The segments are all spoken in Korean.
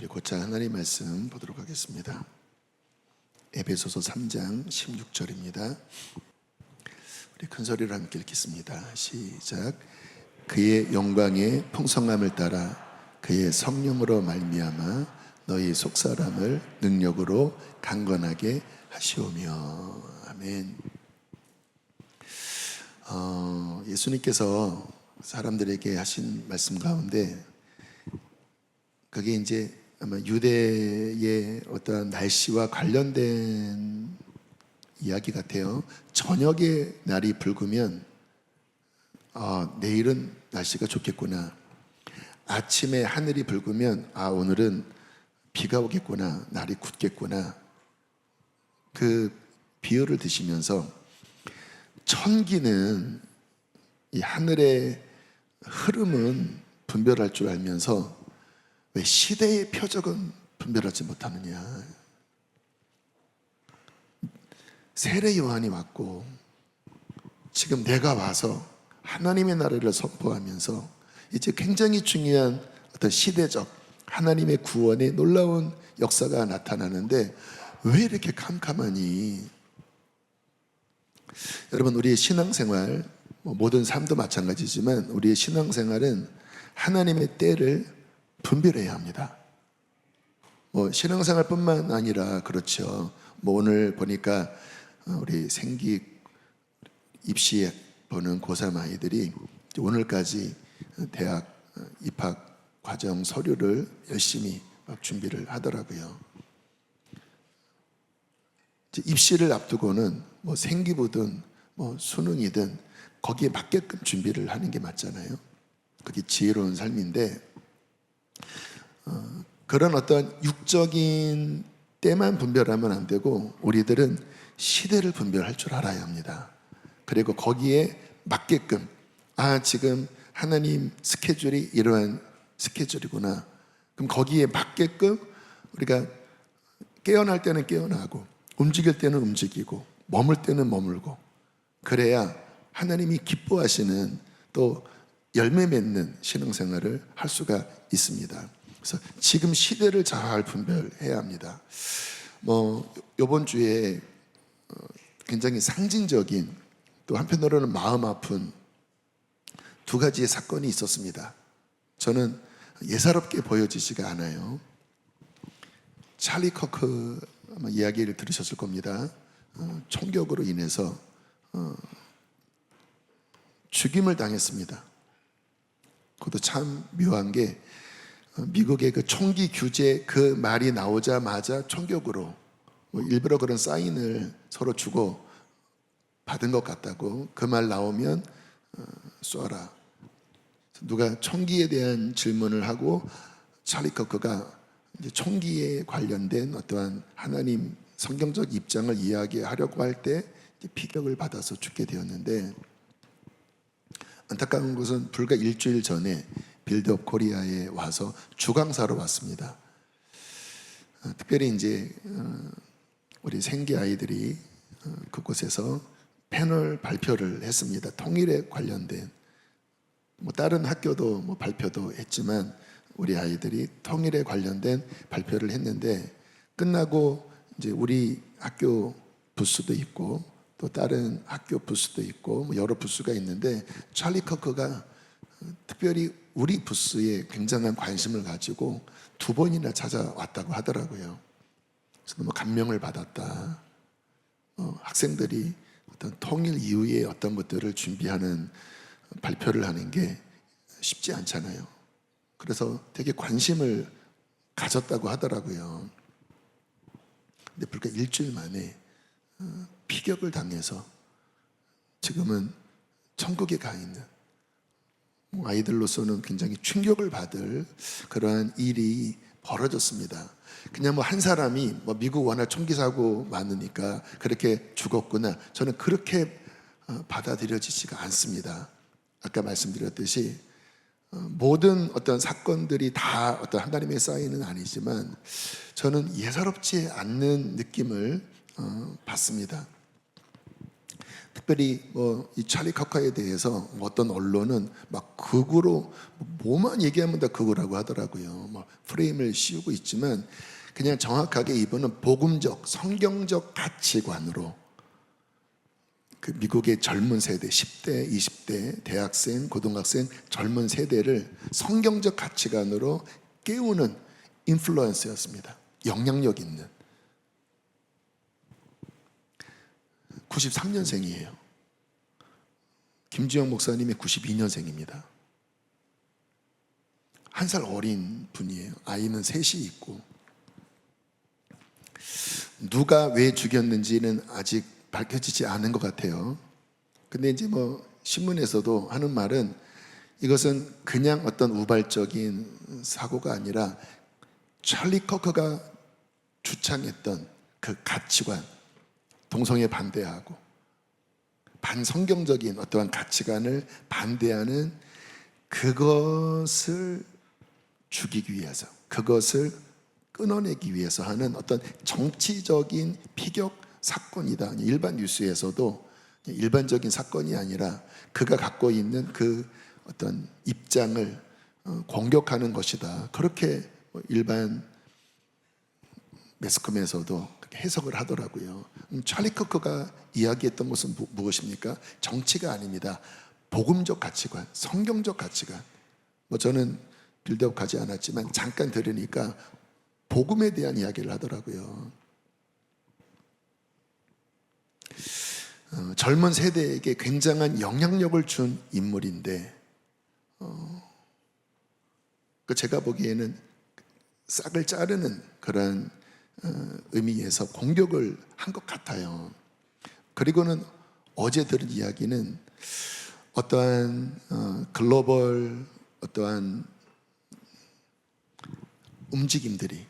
우리 곧장 하나님 말씀 보도록 하겠습니다. 에베소서 3장 16절입니다. 우리 큰 소리로 함께 읽겠습니다. 시작. 그의 영광의 풍성함을 따라 그의 성령으로 말미암아 너희 속사람을 능력으로 강건하게 하시오며. 아멘. 예수님께서 사람들에게 하신 말씀 가운데 그게 이제 아마 유대의 어떤 날씨와 관련된 이야기 같아요. 저녁에 날이 붉으면 내일은 날씨가 좋겠구나. 아침에 하늘이 붉으면 오늘은 비가 오겠구나. 날이 굳겠구나. 그 비유를 드시면서 천기는 이 하늘의 흐름은 분별할 줄 알면서 왜 시대의 표적은 분별하지 못하느냐. 세례 요한이 왔고 지금 내가 와서 하나님의 나라를 선포하면서 이제 굉장히 중요한 어떤 시대적 하나님의 구원의 놀라운 역사가 나타나는데 왜 이렇게 캄캄하니? 여러분, 우리의 신앙생활, 모든 삶도 마찬가지지만 우리의 신앙생활은 하나님의 때를 분별해야 합니다. 신앙생활뿐만 아니라 그렇죠. 오늘 보니까 우리 생기 입시 보는 고3 아이들이 오늘까지 대학 입학 과정 서류를 열심히 막 준비를 하더라고요. 입시를 앞두고는 생기부든 수능이든 거기에 맞게끔 준비를 하는 게 맞잖아요. 그게 지혜로운 삶인데 그런 어떤 육적인 때만 분별하면 안 되고 우리들은 시대를 분별할 줄 알아야 합니다. 그리고 거기에 맞게끔 지금 하나님 스케줄이 이러한 스케줄이구나. 그럼 거기에 맞게끔 우리가 깨어날 때는 깨어나고 움직일 때는 움직이고 머물 때는 머물고 그래야 하나님이 기뻐하시는 또 열매 맺는 신앙생활을 할 수가 있습니다. 그래서 지금 시대를 잘 분별해야 합니다. 이번 주에 굉장히 상징적인 또 한편으로는 마음 아픈 두 가지의 사건이 있었습니다. 저는 예사롭게 보여지지가 않아요. 찰리 커크 아마 이야기를 들으셨을 겁니다. 총격으로 인해서 죽임을 당했습니다. 그것도 참 묘한 게 미국의 그 총기 규제 그 말이 나오자마자 총격으로 일부러 그런 사인을 서로 주고 받은 것 같다고 그 말 나오면 쏴라. 누가 총기에 대한 질문을 하고 찰리 커크가 이제 총기에 관련된 어떠한 하나님 성경적 입장을 이야기하려고 할 때 피격을 받아서 죽게 되었는데 안타까운 것은 불과 일주일 전에 빌드업 코리아에 와서 주강사로 왔습니다. 특별히 이제 우리 생기 아이들이 그곳에서 패널 발표를 했습니다. 통일에 관련된 다른 학교도 발표도 했지만 우리 아이들이 통일에 관련된 발표를 했는데 끝나고 이제 우리 학교 부스도 있고 또 다른 학교 부스도 있고 여러 부스가 있는데 찰리 커크가 특별히 우리 부스에 굉장한 관심을 가지고 2번이나 찾아왔다고 하더라고요. 그래서 너무 감명을 받았다. 학생들이 어떤 통일 이후에 어떤 것들을 준비하는 발표를 하는 게 쉽지 않잖아요. 그래서 되게 관심을 가졌다고 하더라고요. 근데 불과 일주일 만에 피격을 당해서 지금은 천국에 가 있는 아이들로서는 굉장히 충격을 받을 그러한 일이 벌어졌습니다. 그냥 한 사람이 미국 워낙 총기 사고 많으니까 그렇게 죽었구나. 저는 그렇게 받아들여지지가 않습니다. 아까 말씀드렸듯이 모든 어떤 사건들이 다 어떤 하나님의 사인은 아니지만 저는 예사롭지 않는 느낌을 받습니다. 특별히 뭐 이 찰리 커커에 대해서 뭐 어떤 언론은 막 극우로 뭐만 얘기하면 다 극우라고 하더라고요. 뭐 프레임을 씌우고 있지만 그냥 정확하게 이분은 복음적, 성경적 가치관으로 그 미국의 젊은 세대, 10대, 20대, 대학생, 고등학생 젊은 세대를 성경적 가치관으로 깨우는 인플루언서였습니다. 영향력 있는. 93년생이에요. 김지영 목사님이 92년생입니다. 한 살 어린 분이에요. 아이는 셋이 있고. 누가 왜 죽였는지는 아직 밝혀지지 않은 것 같아요. 근데 이제 뭐 신문에서도 하는 말은 이것은 그냥 어떤 우발적인 사고가 아니라 찰리 커커가 주창했던 그 가치관, 동성애 반대하고 반성경적인 어떠한 가치관을 반대하는 그것을 죽이기 위해서, 그것을 끊어내기 위해서 하는 어떤 정치적인 피격 사건이다. 일반 뉴스에서도 일반적인 사건이 아니라 그가 갖고 있는 그 어떤 입장을 공격하는 것이다. 그렇게 일반 매스컴에서도 그렇게 해석을 하더라고요. 찰리 커커가 이야기했던 것은 무엇입니까? 정치가 아닙니다. 복음적 가치관, 성경적 가치관. 뭐 저는 빌드업 가지 않았지만 잠깐 들으니까 복음에 대한 이야기를 하더라고요. 젊은 세대에게 굉장한 영향력을 준 인물인데 제가 보기에는 싹을 자르는 그런 의미에서 공격을 한 것 같아요. 그리고는 어제 들은 이야기는 어떠한 글로벌 어떠한 움직임들이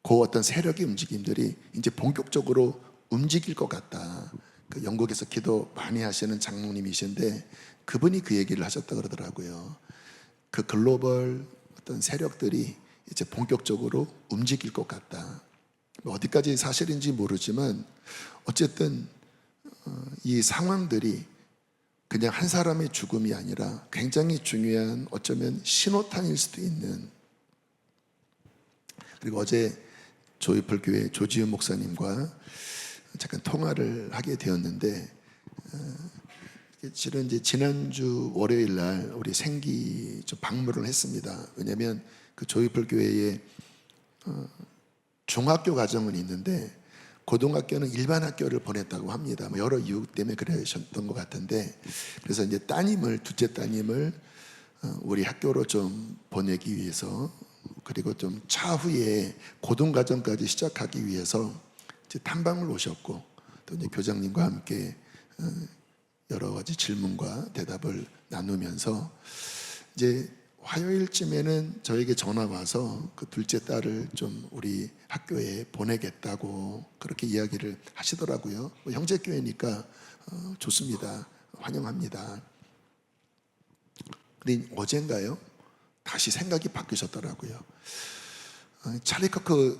그 어떤 세력의 움직임들이 이제 본격적으로 움직일 것 같다. 그 영국에서 기도 많이 하시는 장로님이신데 그분이 그 얘기를 하셨다 그러더라고요. 그 글로벌 어떤 세력들이 이제 본격적으로 움직일 것 같다. 어디까지 사실인지 모르지만 어쨌든 이 상황들이 그냥 한 사람의 죽음이 아니라 굉장히 중요한 어쩌면 신호탄일 수도 있는. 그리고 어제 조이풀 교회 조지훈 목사님과 잠깐 통화를 하게 되었는데 실은 이제 지난주 월요일 날 우리 생기 좀 방문을 했습니다. 왜냐하면 그 조이풀 교회에 중학교 과정은 있는데 고등학교는 일반 학교를 보냈다고 합니다. 뭐 여러 이유 때문에 그러셨던 것 같은데 그래서 이제 둘째 따님을 우리 학교로 좀 보내기 위해서 그리고 좀 차후에 고등과정까지 시작하기 위해서 이제 탐방을 오셨고 또 이제 교장님과 함께 여러 가지 질문과 대답을 나누면서 이제 화요일쯤에는 저에게 전화 와서 그 둘째 딸을 좀 우리 학교에 보내겠다고 그렇게 이야기를 하시더라고요. 뭐 형제교회니까 좋습니다. 환영합니다. 근데 어젠가요? 다시 생각이 바뀌셨더라고요. 찰리 커커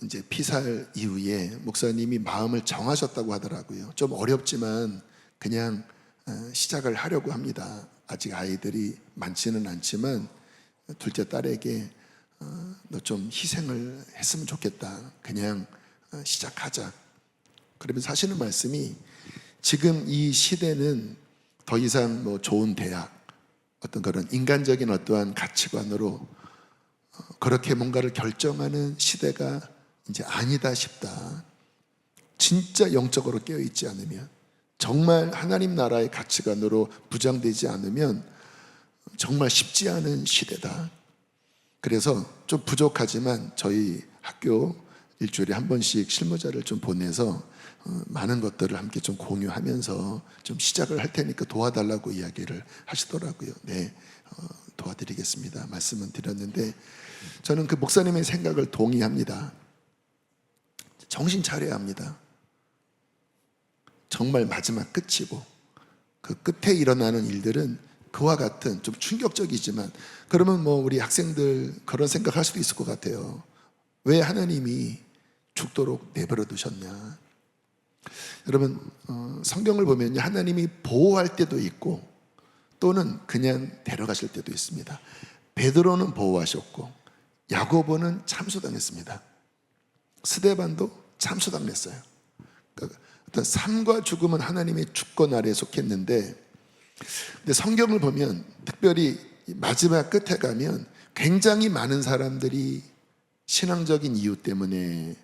이제 피살 이후에 목사님이 마음을 정하셨다고 하더라고요. 좀 어렵지만 그냥 시작을 하려고 합니다. 아직 아이들이 많지는 않지만 둘째 딸에게 너 좀 희생을 했으면 좋겠다. 그냥 시작하자. 그러면서 하시는 말씀이 지금 이 시대는 더 이상 뭐 좋은 대학, 어떤 그런 인간적인 어떠한 가치관으로 그렇게 뭔가를 결정하는 시대가 이제 아니다 싶다. 진짜 영적으로 깨어있지 않으면, 정말 하나님 나라의 가치관으로 부장되지 않으면 정말 쉽지 않은 시대다. 그래서 좀 부족하지만 저희 학교 일주일에 한 번씩 실무자를 좀 보내서 많은 것들을 함께 좀 공유하면서 좀 시작을 할 테니까 도와달라고 이야기를 하시더라고요. 네, 도와드리겠습니다. 말씀은 드렸는데 저는 그 목사님의 생각을 동의합니다. 정신 차려야 합니다. 정말 마지막 끝이고 그 끝에 일어나는 일들은 그와 같은 좀 충격적이지만 그러면 뭐 우리 학생들 그런 생각할 수도 있을 것 같아요. 왜 하나님이 죽도록 내버려 두셨냐? 여러분 성경을 보면 하나님이 보호할 때도 있고 또는 그냥 데려가실 때도 있습니다. 베드로는 보호하셨고 야고보는 참수당했습니다. 스데반도 참수당했어요. 그러니까 어떤 삶과 죽음은 하나님의 주권 아래에 속했는데, 근데 성경을 보면 특별히 마지막 끝에 가면 굉장히 많은 사람들이 신앙적인 이유 때문에,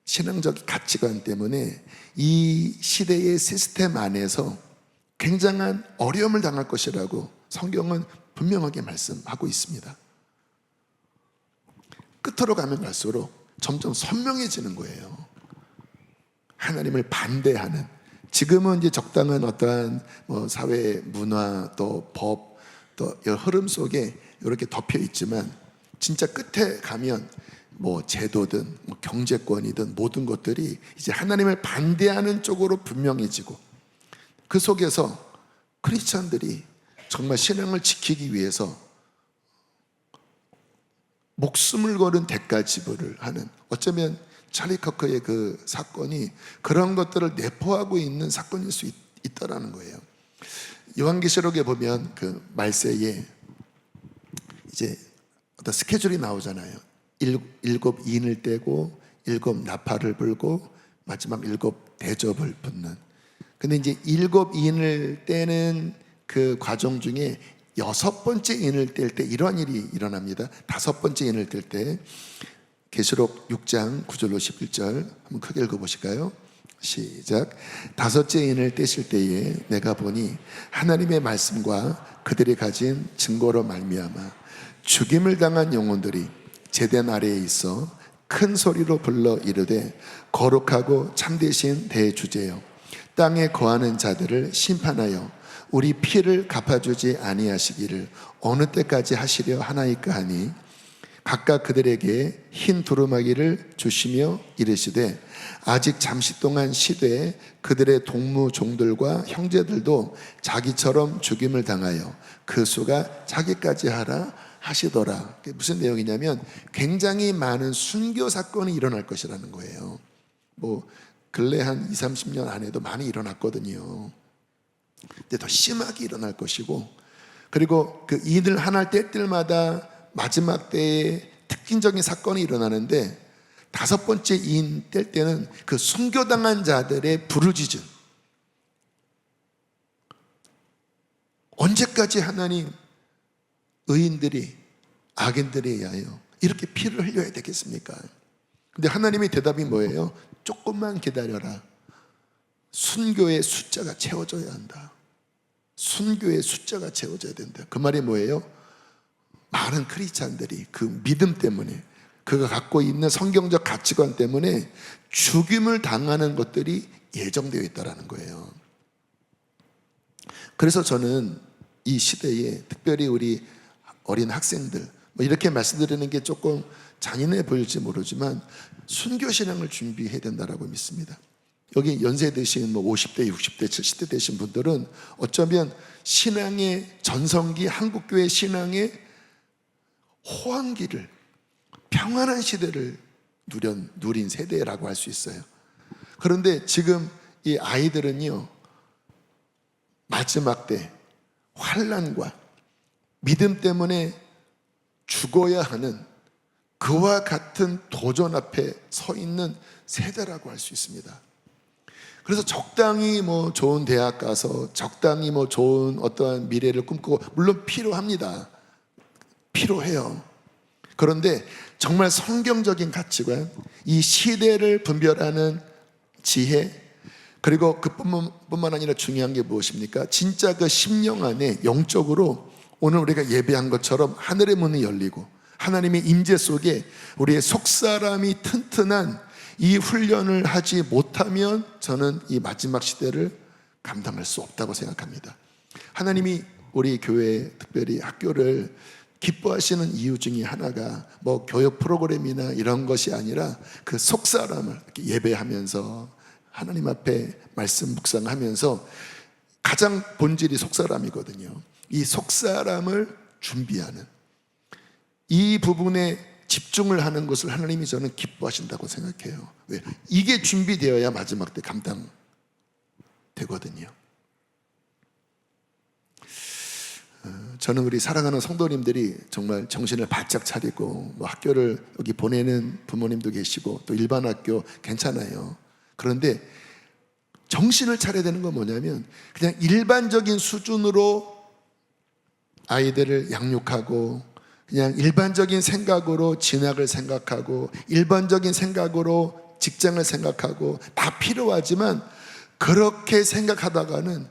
신앙적 가치관 때문에 이 시대의 시스템 안에서 굉장한 어려움을 당할 것이라고 성경은 분명하게 말씀하고 있습니다. 끝으로 가면 갈수록 점점 선명해지는 거예요. 하나님을 반대하는, 지금은 이제 적당한 어떠한 사회 문화 또 법 또 흐름 속에 이렇게 덮여 있지만 진짜 끝에 가면 제도든 경제권이든 모든 것들이 이제 하나님을 반대하는 쪽으로 분명해지고, 그 속에서 크리스찬들이 정말 신앙을 지키기 위해서 목숨을 거는 대가 지불을 하는, 어쩌면 찰리 커커의 그 사건이 그런 것들을 내포하고 있는 사건일 수 있다라는 거예요. 요한계시록에 보면 그 말세에 이제 어떤 스케줄이 나오잖아요. 일곱 인을 떼고 일곱 나팔을 불고 마지막 일곱 대접을 붓는. 근데 이제 일곱 인을 떼는 그 과정 중에 여섯 번째 인을 뗄 때 이러한 일이 일어납니다. 다섯 번째 인을 뗄 때, 계시록 6장 9절로 11절 한번 크게 읽어보실까요? 시작. 다섯째 인을 떼실 때에 내가 보니 하나님의 말씀과 그들이 가진 증거로 말미암아 죽임을 당한 영혼들이 제단 아래에 있어 큰 소리로 불러 이르되 거룩하고 참되신 대주제여, 땅에 거하는 자들을 심판하여 우리 피를 갚아주지 아니하시기를 어느 때까지 하시려 하나이까 하니, 각각 그들에게 흰 두루마기를 주시며 이르시되 아직 잠시 동안 시되 그들의 동무 종들과 형제들도 자기처럼 죽임을 당하여 그 수가 자기까지 하라 하시더라. 무슨 내용이냐면 굉장히 많은 순교 사건이 일어날 것이라는 거예요. 근래 한 20, 30년 안에도 많이 일어났거든요. 근데 더 심하게 일어날 것이고, 그리고 그 이들 하나 뗄 때마다 마지막 때에 특징적인 사건이 일어나는데, 다섯 번째 인 뗄 때는 그 순교당한 자들의 부르짖음, 언제까지 하나님 의인들이 악인들에 의하여 이렇게 피를 흘려야 되겠습니까? 근데 하나님의 대답이 뭐예요? 조금만 기다려라. 순교의 숫자가 채워져야 한다. 순교의 숫자가 채워져야 된다. 그 말이 뭐예요? 많은 크리스찬들이 그 믿음 때문에, 그가 갖고 있는 성경적 가치관 때문에 죽임을 당하는 것들이 예정되어 있다는 거예요. 그래서 저는 이 시대에 특별히 우리 어린 학생들, 이렇게 말씀드리는 게 조금 잔인해 보일지 모르지만 순교신앙을 준비해야 된다고 믿습니다. 여기 연세 드신 50대, 60대, 70대 되신 분들은 어쩌면 신앙의 전성기, 한국교회 신앙의 호황기를, 평안한 시대를 누린 세대라고 할 수 있어요. 그런데 지금 이 아이들은요, 마지막 때 환난과 믿음 때문에 죽어야 하는 그와 같은 도전 앞에 서 있는 세대라고 할 수 있습니다. 그래서 적당히 좋은 대학 가서 적당히 좋은 어떠한 미래를 꿈꾸고, 물론 필요합니다. 필요해요. 그런데 정말 성경적인 가치관, 이 시대를 분별하는 지혜, 그리고 그뿐만 아니라 중요한 게 무엇입니까? 진짜 그 심령 안에 영적으로 오늘 우리가 예배한 것처럼 하늘의 문이 열리고 하나님의 임재 속에 우리의 속사람이 튼튼한 이 훈련을 하지 못하면 저는 이 마지막 시대를 감당할 수 없다고 생각합니다. 하나님이 우리 교회, 특별히 학교를 기뻐하시는 이유 중에 하나가 교육 프로그램이나 이런 것이 아니라 그 속사람을 이렇게 예배하면서 하나님 앞에 말씀 묵상하면서, 가장 본질이 속사람이거든요. 이 속사람을 준비하는 이 부분에 집중을 하는 것을 하나님이 저는 기뻐하신다고 생각해요. 왜? 이게 준비되어야 마지막 때 감당되거든요. 저는 우리 사랑하는 성도님들이 정말 정신을 바짝 차리고 뭐 학교를 여기 보내는 부모님도 계시고 또 일반 학교 괜찮아요. 그런데 정신을 차려야 되는 건 뭐냐면 그냥 일반적인 수준으로 아이들을 양육하고 그냥 일반적인 생각으로 진학을 생각하고 일반적인 생각으로 직장을 생각하고 다 필요하지만 그렇게 생각하다가는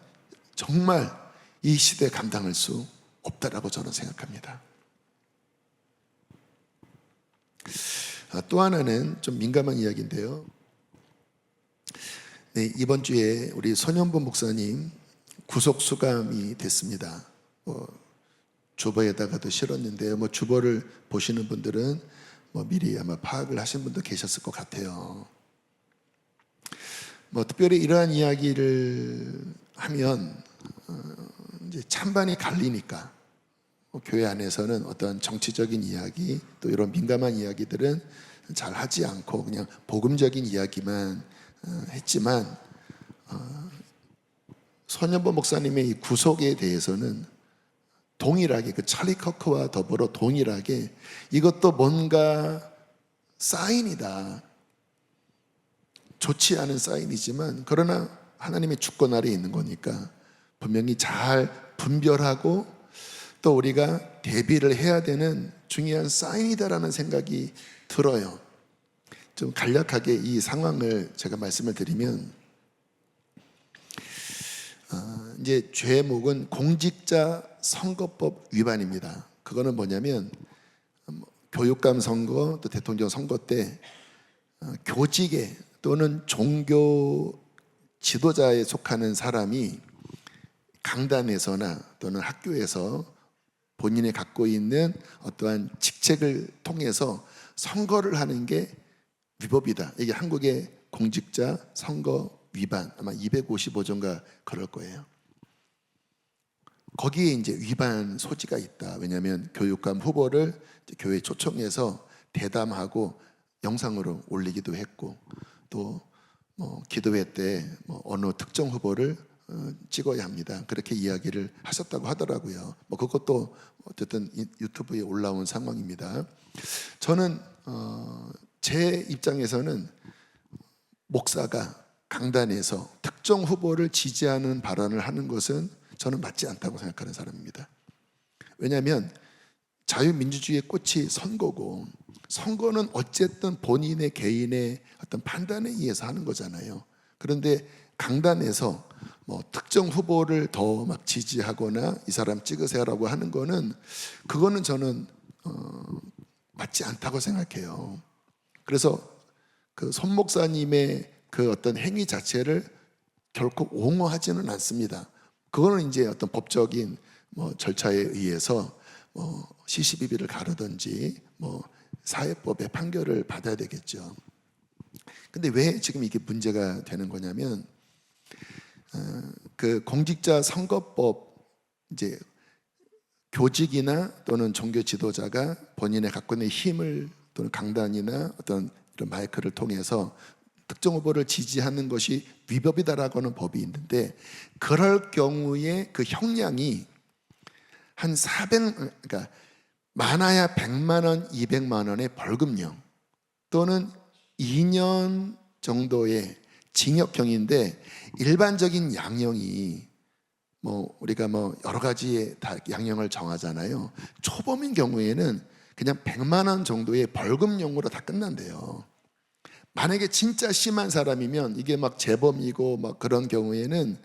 정말 이 시대에 감당할 수 없다라고 저는 생각합니다. 또 하나는 좀 민감한 이야기인데요. 네, 이번 주에 우리 손현보 목사님 구속 수감이 됐습니다. 주보에다가도 실었는데요. 주보를 보시는 분들은 미리 아마 파악을 하신 분도 계셨을 것 같아요. 특별히 이러한 이야기를 하면 이제 찬반이 갈리니까 교회 안에서는 어떤 정치적인 이야기 또 이런 민감한 이야기들은 잘 하지 않고 그냥 복음적인 이야기만 했지만 손현보 목사님의 이 구속에 대해서는 동일하게 그 찰리 커크와 더불어 동일하게 이것도 뭔가 사인이다. 좋지 않은 사인이지만 그러나 하나님의 주권 아래에 있는 거니까 분명히 잘 분별하고 또 우리가 대비를 해야 되는 중요한 사인이다라는 생각이 들어요. 좀 간략하게 이 상황을 제가 말씀을 드리면 이제 죄목은 공직자 선거법 위반입니다. 그거는 뭐냐면 교육감 선거 또 대통령 선거 때 교직에 또는 종교 지도자에 속하는 사람이 강단에서나 또는 학교에서 본인이 갖고 있는 어떠한 직책을 통해서 선거를 하는 게 위법이다. 이게 한국의 공직자 선거 위반 아마 255조인가 그럴 거예요. 거기에 이제 위반 소지가 있다. 왜냐하면 교육감 후보를 교회 초청해서 대담하고 영상으로 올리기도 했고 또 기도회 때 어느 특정 후보를 찍어야 합니다. 그렇게 이야기를 하셨다고 하더라고요. 그것도 어쨌든 유튜브에 올라온 상황입니다. 저는 제 입장에서는 목사가 강단에서 특정 후보를 지지하는 발언을 하는 것은 저는 맞지 않다고 생각하는 사람입니다. 왜냐하면 자유민주주의의 꽃이 선거고 선거는 어쨌든 본인의 개인의 어떤 판단에 의해서 하는 거잖아요. 그런데 강단에서 특정 후보를 더 막 지지하거나 이 사람 찍으세요라고 하는 거는 그거는 저는 맞지 않다고 생각해요. 그래서 그 손 목사님의 그 어떤 행위 자체를 결코 옹호하지는 않습니다. 그거는 이제 어떤 법적인 절차에 의해서 시시비비를 가르든지 사회법의 판결을 받아야 되겠죠. 근데 왜 지금 이게 문제가 되는 거냐면 그 공직자 선거법 이제 교직이나 또는 종교 지도자가 본인의 갖고 있는 힘을 또는 강단이나 어떤 이런 마이크를 통해서 특정 후보를 지지하는 것이 위법이다라고 하는 법이 있는데 그럴 경우에 그 형량이 한 그러니까 많아야 100만 원, 200만 원의 벌금형 또는 2년 정도의 징역형인데 일반적인 양형이 우리가 여러 가지의 다 양형을 정하잖아요. 초범인 경우에는 그냥 100만 원 정도의 벌금형으로 다 끝난대요. 만약에 진짜 심한 사람이면 이게 재범이고 그런 경우에는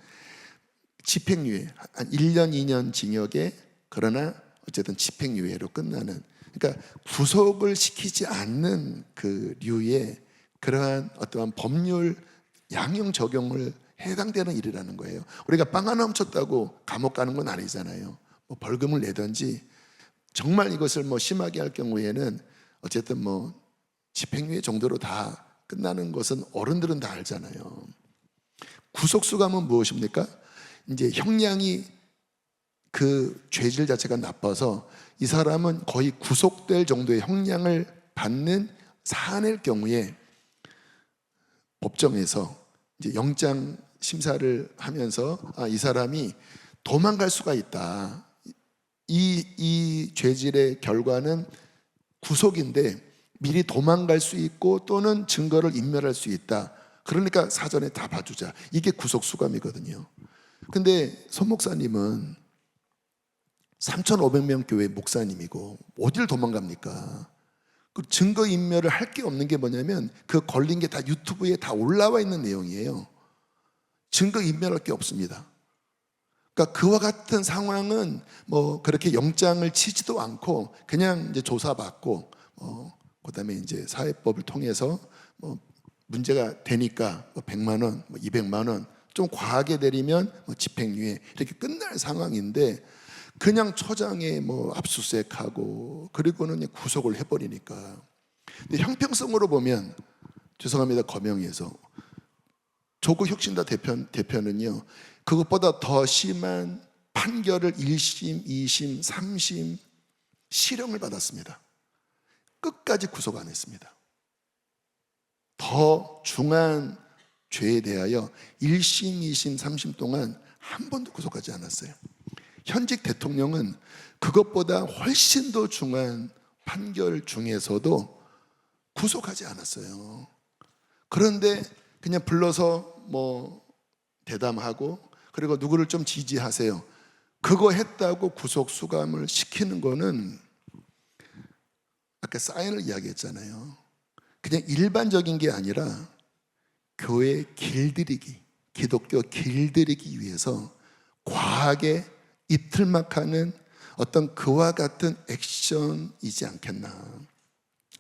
집행유예 한 1년 2년 징역에 그러나 어쨌든 집행유예로 끝나는 그러니까 구속을 시키지 않는 그 류의 그러한 어떠한 법률 양형 적용을 해당되는 일이라는 거예요. 우리가 빵 하나 훔쳤다고 감옥 가는 건 아니잖아요. 벌금을 내든지 정말 이것을 심하게 할 경우에는 어쨌든 집행유예 정도로 다 끝나는 것은 어른들은 다 알잖아요. 구속수감은 무엇입니까? 이제 형량이 그 죄질 자체가 나빠서 이 사람은 거의 구속될 정도의 형량을 받는 사안일 경우에 법정에서 이제 영장 심사를 하면서 이 사람이 도망갈 수가 있다. 이 죄질의 결과는 구속인데 미리 도망갈 수 있고 또는 증거를 인멸할 수 있다. 그러니까 사전에 다 봐주자. 이게 구속 수감이거든요. 근데 손 목사님은 3,500명 교회 목사님이고 어딜 도망갑니까? 그 증거 인멸을 할 게 없는 게 뭐냐면 그 걸린 게 다 유튜브에 다 올라와 있는 내용이에요. 증거 인멸할 게 없습니다. 그러니까 그와 같은 상황은 뭐 그렇게 영장을 치지도 않고 그냥 이제 조사받고 그다음에 이제 사회법을 통해서 뭐 문제가 되니까 뭐 100만 원, 뭐 200만 원 좀 과하게 내리면 뭐 집행유예 이렇게 끝날 상황인데 그냥 초장에 뭐 압수수색하고 그리고는 그냥 구속을 해버리니까. 근데 형평성으로 보면 죄송합니다, 거명에서 조국 혁신당 대표는요 그것보다 더 심한 판결을 1심, 2심, 3심 실형을 받았습니다. 끝까지 구속 안 했습니다. 더 중한 죄에 대하여 1심, 2심, 3심 동안 한 번도 구속하지 않았어요. 현직 대통령은 그것보다 훨씬 더 중한 판결 중에서도 구속하지 않았어요. 그런데 그냥 불러서 뭐 대담하고 그리고 누구를 좀 지지하세요. 그거 했다고 구속 수감을 시키는 거는 아까 사인을 이야기했잖아요. 그냥 일반적인 게 아니라 교회 길들이기, 기독교 길들이기 위해서 과하게 입틀막하는 어떤 그와 같은 액션이지 않겠나.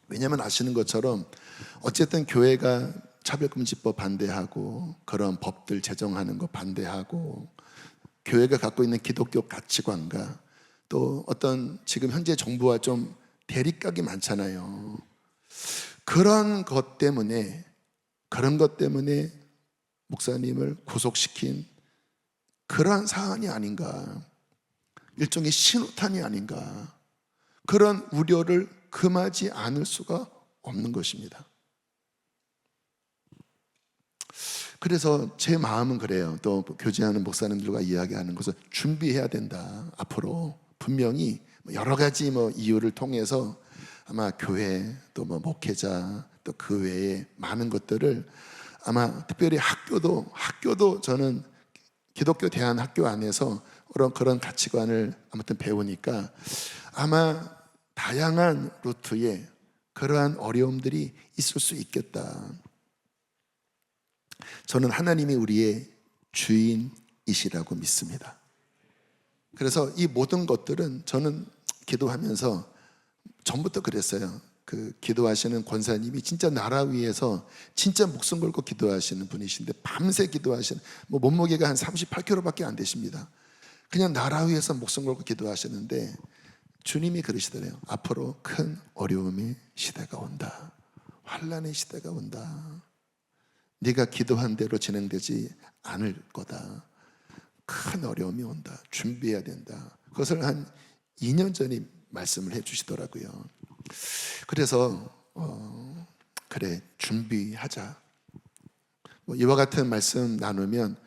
왜냐하면 아시는 것처럼 어쨌든 교회가 차별금지법 반대하고 그런 법들 제정하는 거 반대하고 교회가 갖고 있는 기독교 가치관과 또 어떤 지금 현재 정부와 좀 대립각이 많잖아요. 그런 것 때문에 목사님을 구속시킨 그러한 사안이 아닌가, 일종의 신호탄이 아닌가, 그런 우려를 금하지 않을 수가 없는 것입니다. 그래서 제 마음은 그래요. 또 교제하는 목사님들과 이야기하는 것을 준비해야 된다. 앞으로 분명히 여러 가지 이유를 통해서 아마 교회 또 목회자 또 그 외에 많은 것들을 아마 특별히 학교도 저는 기독교 대안학교 안에서 그런 가치관을 아무튼 배우니까 아마 다양한 루트에 그러한 어려움들이 있을 수 있겠다. 저는 하나님이 우리의 주인이시라고 믿습니다. 그래서 이 모든 것들은 저는 기도하면서 전부터 그랬어요. 그 기도하시는 권사님이 진짜 나라 위해서 진짜 목숨 걸고 기도하시는 분이신데 밤새 기도하시는 몸무게가 한 38kg밖에 안 되십니다. 그냥 나라 위해서 목숨 걸고 기도하시는데 주님이 그러시더래요. 앞으로 큰 어려움의 시대가 온다. 환난의 시대가 온다. 네가 기도한 대로 진행되지 않을 거다. 큰 어려움이 온다. 준비해야 된다. 그것을 한 2년 전에 말씀을 해 주시더라고요. 그래서 그래 준비하자. 이와 같은 말씀 나누면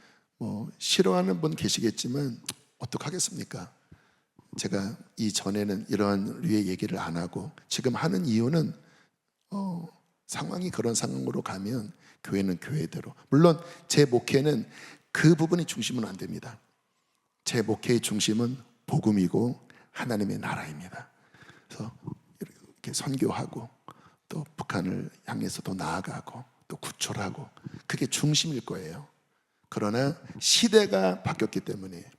싫어하는 분 계시겠지만 어떡하겠습니까? 제가 이전에는 이러한 류의 얘기를 안 하고 지금 하는 이유는 상황이 그런 상황으로 가면 교회는 교회대로, 물론 제 목회는 그 부분이 중심은 안 됩니다. 제 목회의 중심은 복음이고 하나님의 나라입니다. 그래서 이렇게 선교하고 또 북한을 향해서 더 나아가고 또 구출하고 그게 중심일 거예요. 그러나 시대가 바뀌었기 때문에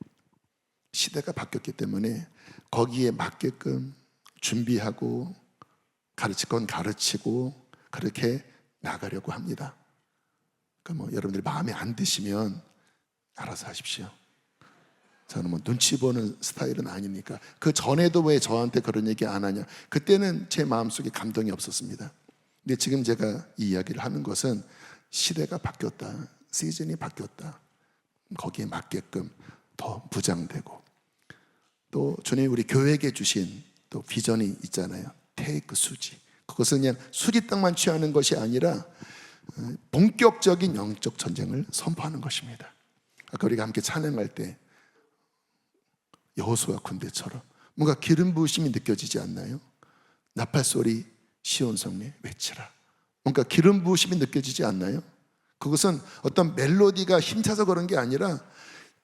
거기에 맞게끔 준비하고 가르칠 건 가르치고 그렇게 나가려고 합니다. 그러니까 여러분들이 마음에 안 드시면 알아서 하십시오. 저는 눈치 보는 스타일은 아니니까. 그 전에도 왜 저한테 그런 얘기 안 하냐, 그때는 제 마음속에 감동이 없었습니다. 근데 지금 제가 이 이야기를 하는 것은 시대가 바뀌었다, 시즌이 바뀌었다, 거기에 맞게끔 더 부장되고 또 주님이 우리 교회에게 주신 또 비전이 있잖아요. 테이크 수지, 그것은 그냥 수리땅만 취하는 것이 아니라 본격적인 영적 전쟁을 선포하는 것입니다. 아까 우리가 함께 찬양할 때 여호수아 군대처럼 뭔가 기름 부으심이 느껴지지 않나요? 나팔소리 시온 성내 외치라. 뭔가 기름 부으심이 느껴지지 않나요? 그것은 어떤 멜로디가 힘차서 그런 게 아니라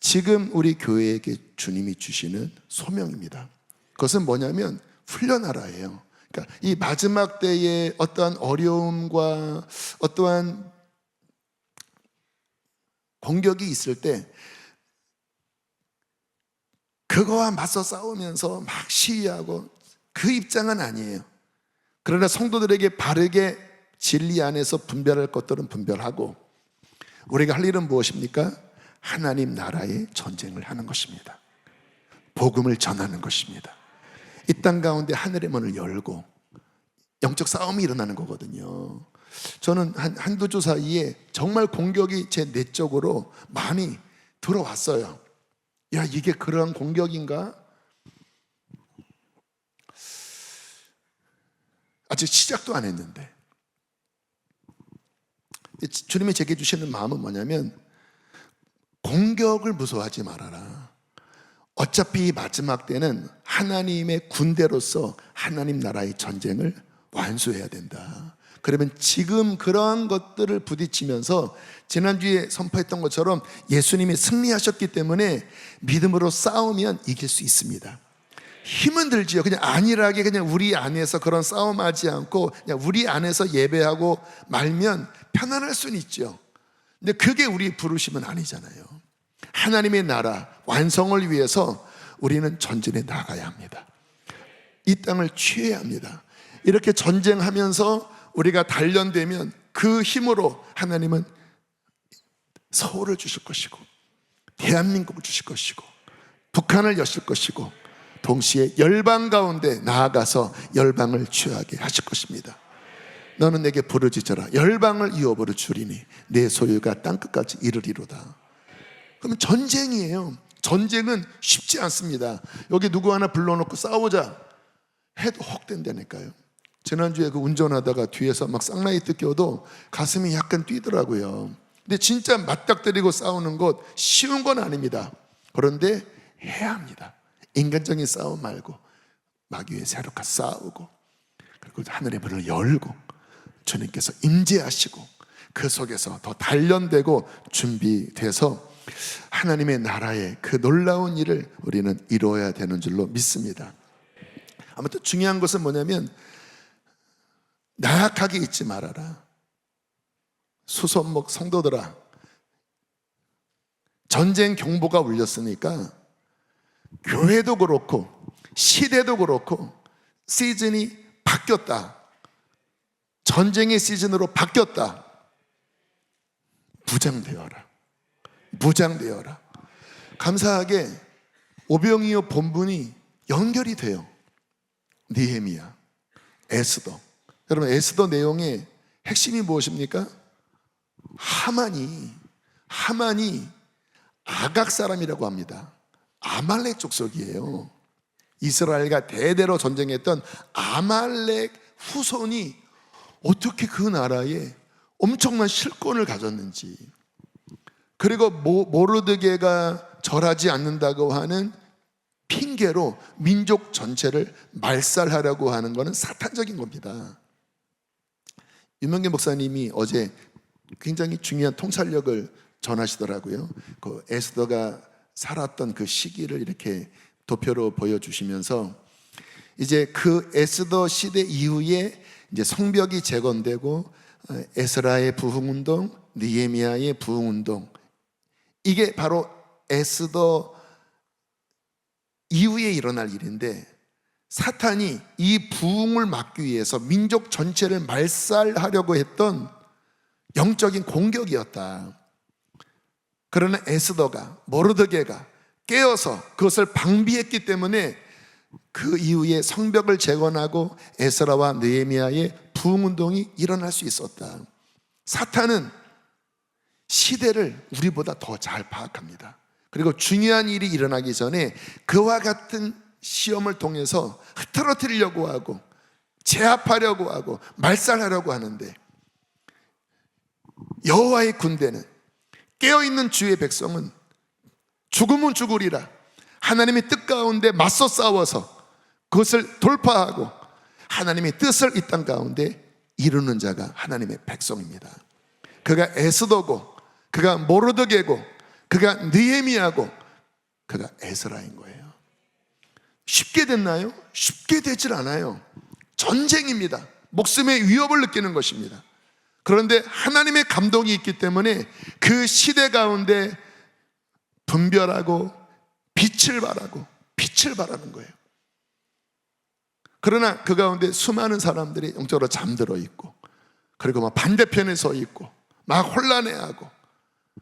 지금 우리 교회에게 주님이 주시는 소명입니다. 그것은 뭐냐면 훈련하라예요. 그러니까 이 마지막 때에 어떠한 어려움과 어떠한 공격이 있을 때 그거와 맞서 싸우면서 막 시위하고 그 입장은 아니에요. 그러나 성도들에게 바르게 진리 안에서 분별할 것들은 분별하고 우리가 할 일은 무엇입니까? 하나님 나라의 전쟁을 하는 것입니다. 복음을 전하는 것입니다. 이 땅 가운데 하늘의 문을 열고 영적 싸움이 일어나는 거거든요. 저는 한두 주 사이에 정말 공격이 제 내적으로 많이 들어왔어요. 야, 이게 그러한 공격인가? 아직 시작도 안 했는데 주님이 제게 주시는 마음은 뭐냐면 공격을 무서워하지 말아라. 어차피 마지막 때는 하나님의 군대로서 하나님 나라의 전쟁을 완수해야 된다. 그러면 지금 그러한 것들을 부딪히면서 지난주에 선포했던 것처럼 예수님이 승리하셨기 때문에 믿음으로 싸우면 이길 수 있습니다. 힘은 들지요. 그냥 안일하게 그냥 우리 안에서 그런 싸움하지 않고 그냥 우리 안에서 예배하고 말면 편안할 수는 있죠. 근데 그게 우리 부르심은 아니잖아요. 하나님의 나라 완성을 위해서 우리는 전진해 나가야 합니다. 이 땅을 취해야 합니다. 이렇게 전쟁하면서 우리가 단련되면 그 힘으로 하나님은 서울을 주실 것이고 대한민국을 주실 것이고 북한을 여실 것이고 동시에 열방 가운데 나아가서 열방을 취하게 하실 것입니다. 너는 내게 부르짖어라. 열방을 이어버려 주리니 내 소유가 땅끝까지 이르리로다. 그러면 전쟁이에요. 전쟁은 쉽지 않습니다. 여기 누구 하나 불러놓고 싸우자 해도 혹된다니까요. 지난주에 그 운전하다가 뒤에서 막 쌍라이트 껴도 가슴이 약간 뛰더라고요. 근데 진짜 맞닥뜨리고 싸우는 것 쉬운 건 아닙니다. 그런데 해야 합니다. 인간적인 싸움 말고 마귀의 세력과 싸우고 그리고 하늘의 문을 열고 주님께서 임재하시고 그 속에서 더 단련되고 준비돼서 하나님의 나라의 그 놀라운 일을 우리는 이루어야 되는 줄로 믿습니다. 아무튼 중요한 것은 뭐냐면 나약하게 있지 말아라. 수손목 성도들아, 전쟁 경보가 울렸으니까 교회도 그렇고 시대도 그렇고 시즌이 바뀌었다. 전쟁의 시즌으로 바뀌었다. 무장되어라. 무장되어라. 감사하게 오병이어 본문이 연결이 돼요. 느헤미야, 에스더. 여러분, 에스더 내용의 핵심이 무엇입니까? 하만이 아각 사람이라고 합니다. 아말렉 족속이에요. 이스라엘과 대대로 전쟁했던 아말렉 후손이 어떻게 그 나라에 엄청난 실권을 가졌는지, 그리고 모르드게가 절하지 않는다고 하는 핑계로 민족 전체를 말살하려고 하는 것은 사탄적인 겁니다. 유명계 목사님이 어제 굉장히 중요한 통찰력을 전하시더라고요. 그 에스더가 살았던 그 시기를 이렇게 도표로 보여주시면서 이제 그 에스더 시대 이후에 이제 성벽이 재건되고 에스라의 부흥운동, 느헤미야의 부흥운동, 이게 바로 에스더 이후에 일어날 일인데 사탄이 이 부흥을 막기 위해서 민족 전체를 말살하려고 했던 영적인 공격이었다. 그러나 에스더가, 모르드게가 깨어서 그것을 방비했기 때문에 그 이후에 성벽을 재건하고 에스라와 느헤미야의 부흥운동이 일어날 수 있었다. 사탄은 시대를 우리보다 더 잘 파악합니다. 그리고 중요한 일이 일어나기 전에 그와 같은 시험을 통해서 흐트러뜨리려고 하고 제압하려고 하고 말살하려고 하는데, 여호와의 군대는, 깨어있는 주의 백성은 죽으면 죽으리라 하나님의 뜻 가운데 맞서 싸워서 그것을 돌파하고 하나님의 뜻을 이 땅 가운데 이루는 자가 하나님의 백성입니다. 그가 에스더고, 그가 모르드게고, 그가 느헤미야고, 그가 에스라인 거예요. 쉽게 됐나요? 쉽게 되질 않아요. 전쟁입니다. 목숨의 위협을 느끼는 것입니다. 그런데 하나님의 감동이 있기 때문에 그 시대 가운데 분별하고 빛을 발하는 거예요. 그러나 그 가운데 수많은 사람들이 영적으로 잠들어 있고, 그리고 막 반대편에 서 있고, 막 혼란해하고,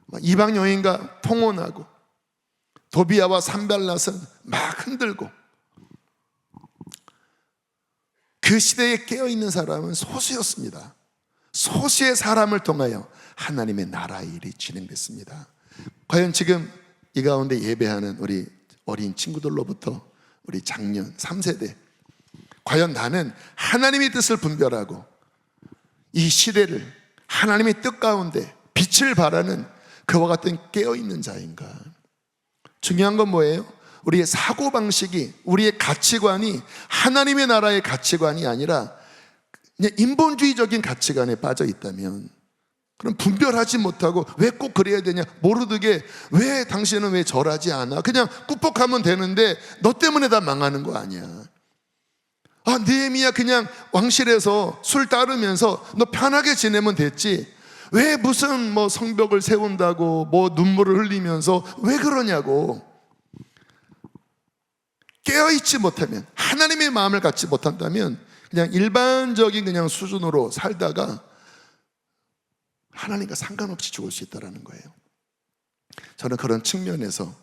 막 이방 여인과 통혼하고, 도비아와 산발랏은 막 흔들고, 그 시대에 깨어있는 사람은 소수였습니다. 소수의 사람을 통하여 하나님의 나라의 일이 진행됐습니다. 과연 지금 이 가운데 예배하는 우리 어린 친구들로부터 우리 장년 3세대, 과연 나는 하나님의 뜻을 분별하고 이 시대를 하나님의 뜻 가운데 빛을 발하는 그와 같은 깨어있는 자인가? 중요한 건 뭐예요? 우리의 사고방식이, 우리의 가치관이 하나님의 나라의 가치관이 아니라 그냥 인본주의적인 가치관에 빠져 있다면, 그럼 분별하지 못하고 왜 꼭 그래야 되냐, 모르드게 왜 당신은 왜 절하지 않아, 그냥 굽복하면 되는데 너 때문에 다 망하는 거 아니야. 느헤미야 그냥 왕실에서 술 따르면서 너 편하게 지내면 됐지, 왜 무슨 뭐 성벽을 세운다고 뭐 눈물을 흘리면서 왜 그러냐고. 깨어있지 못하면, 하나님의 마음을 갖지 못한다면 그냥 일반적인 그냥 수준으로 살다가 하나님과 상관없이 죽을 수 있다는 거예요. 저는 그런 측면에서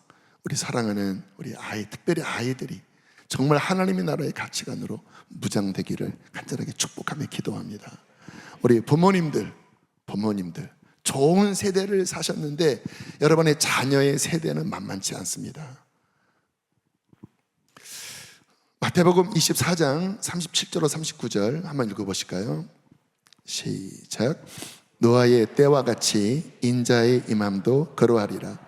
우리 사랑하는 우리 특별히 아이들이 정말 하나님의 나라의 가치관으로 무장되기를 간절하게 축복하며 기도합니다. 우리 부모님들 좋은 세대를 사셨는데 여러분의 자녀의 세대는 만만치 않습니다. 마태복음 24장 37절로 39절 한번 읽어보실까요? 시작. 노아의 때와 같이 인자의 임함도 그러하리라.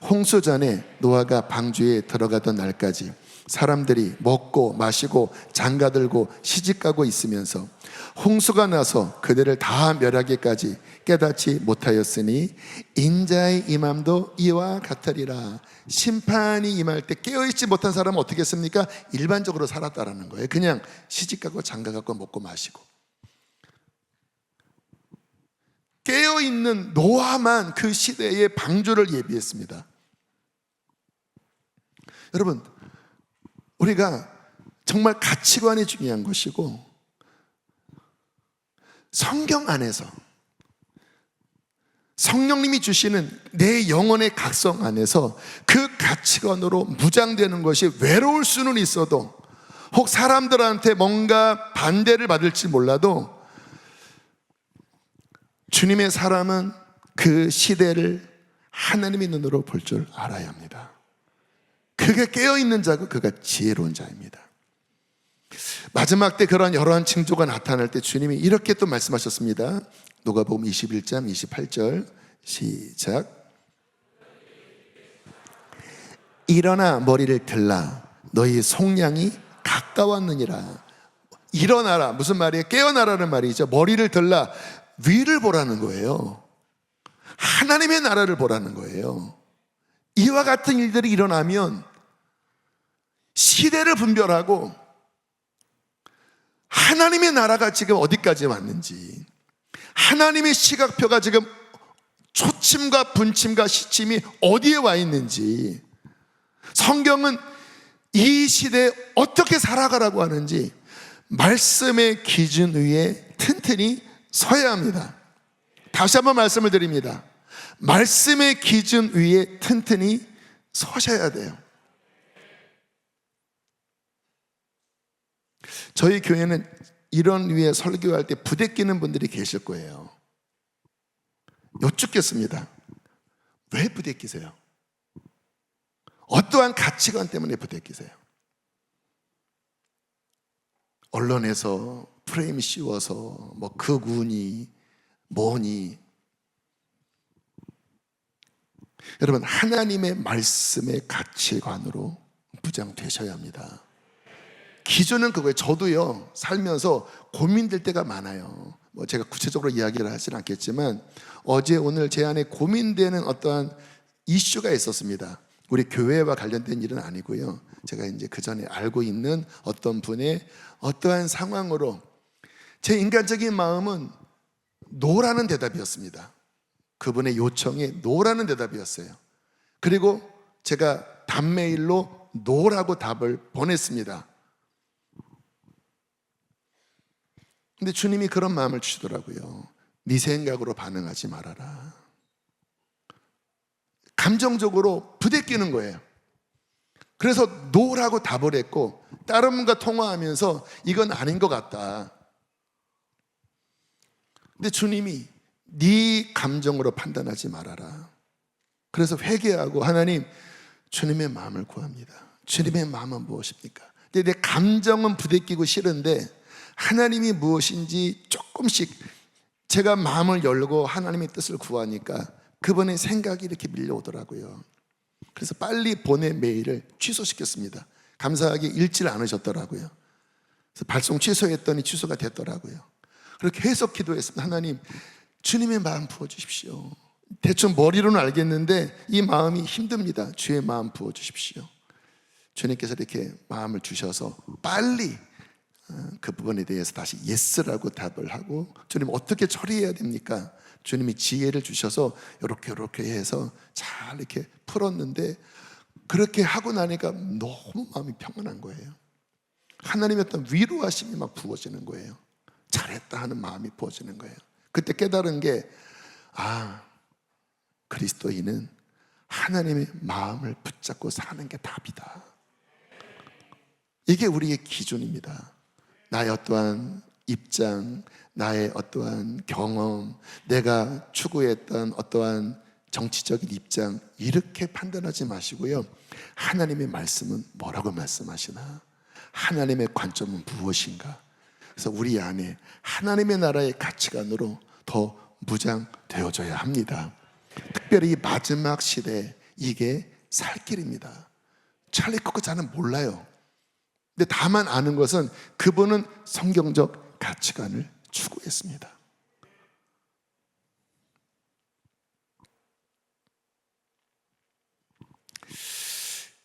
홍수 전에 노아가 방주에 들어가던 날까지 사람들이 먹고 마시고 장가들고 시집가고 있으면서 홍수가 나서 그들을 다 멸하기까지 깨닫지 못하였으니 인자의 임함도 이와 같으리라. 심판이 임할 때 깨어있지 못한 사람은 어떻게 했습니까? 일반적으로 살았다라는 거예요. 그냥 시집가고 장가가고 먹고 마시고. 깨어있는 노아만 그 시대의 방주를 예비했습니다. 여러분, 우리가 정말 가치관이 중요한 것이고, 성경 안에서 성령님이 주시는 내 영혼의 각성 안에서 그 가치관으로 무장되는 것이 외로울 수는 있어도, 혹 사람들한테 뭔가 반대를 받을지 몰라도 주님의 사람은 그 시대를 하나님의 눈으로 볼 줄 알아야 합니다. 그게 깨어있는 자고 그가 지혜로운 자입니다. 마지막 때 그러한 여러한 징조가 나타날 때 주님이 이렇게 또 말씀하셨습니다. 누가복음 21장 28절 시작. 일어나 머리를 들라 너희 속량이 가까웠느니라. 일어나라, 무슨 말이에요? 깨어나라는 말이죠. 머리를 들라, 위를 보라는 거예요. 하나님의 나라를 보라는 거예요. 이와 같은 일들이 일어나면 시대를 분별하고 하나님의 나라가 지금 어디까지 왔는지, 하나님의 시각표가 지금 초침과 분침과 시침이 어디에 와 있는지, 성경은 이 시대에 어떻게 살아가라고 하는지 말씀의 기준 위에 튼튼히 서야 합니다. 다시 한번 말씀을 드립니다. 말씀의 기준 위에 튼튼히 서셔야 돼요. 저희 교회는 이런 위에 설교할 때 부대끼는 분들이 계실 거예요. 여쭙겠습니다. 왜 부대끼세요? 어떠한 가치관 때문에 부대끼세요? 언론에서 프레임 씌워서 뭐 극우니 뭐니. 여러분, 하나님의 말씀의 가치관으로 무장되셔야 합니다. 기준은 그거예요. 저도요, 살면서 고민될 때가 많아요. 뭐 제가 구체적으로 이야기를 하지는 않겠지만 어제 오늘 제 안에 고민되는 어떠한 이슈가 있었습니다. 우리 교회와 관련된 일은 아니고요, 제가 이제 그 전에 알고 있는 어떤 분의 어떠한 상황으로 제 인간적인 마음은 노라는 대답이었습니다. 그분의 요청에 노라는 대답이었어요. 그리고 제가 답메일로 노라고 답을 보냈습니다. 근데 주님이 그런 마음을 주시더라고요. 네 생각으로 반응하지 말아라. 감정적으로 부대끼는 거예요. 그래서 노라고 답을 했고, 다른 분과 통화하면서 이건 아닌 것 같다. 근데 주님이 네 감정으로 판단하지 말아라. 그래서 회개하고, 하나님, 주님의 마음을 구합니다. 주님의 마음은 무엇입니까? 근데 내 감정은 부대끼고 싫은데 하나님이 무엇인지 조금씩 제가 마음을 열고 하나님의 뜻을 구하니까 그분의 생각이 이렇게 밀려오더라고요. 그래서 빨리 보낸 메일을 취소시켰습니다. 감사하게 읽지를 않으셨더라고요. 그래서 발송 취소했더니 취소가 됐더라고요. 그렇게 계속 기도했습니다. 하나님, 주님의 마음 부어주십시오. 대충 머리로는 알겠는데 이 마음이 힘듭니다. 주의 마음 부어주십시오. 주님께서 이렇게 마음을 주셔서 빨리 그 부분에 대해서 다시 예스라고 답을 하고, 주님 어떻게 처리해야 됩니까? 주님이 지혜를 주셔서 이렇게 해서 잘 이렇게 풀었는데, 그렇게 하고 나니까 너무 마음이 평안한 거예요. 하나님의 어떤 위로하심이 막 부어지는 거예요. 잘했다 하는 마음이 부어지는 거예요. 그때 깨달은 게, 그리스도인은 하나님의 마음을 붙잡고 사는 게 답이다. 이게 우리의 기준입니다. 나의 어떠한 입장, 나의 어떠한 경험, 내가 추구했던 어떠한 정치적인 입장, 이렇게 판단하지 마시고요, 하나님의 말씀은 뭐라고 말씀하시나? 하나님의 관점은 무엇인가? 그래서 우리 안에 하나님의 나라의 가치관으로 더 무장되어져야 합니다. 특별히 이 마지막 시대, 이게 살 길입니다. 찰리 코크자는 몰라요. 근데 다만 아는 것은 그분은 성경적 가치관을 추구했습니다.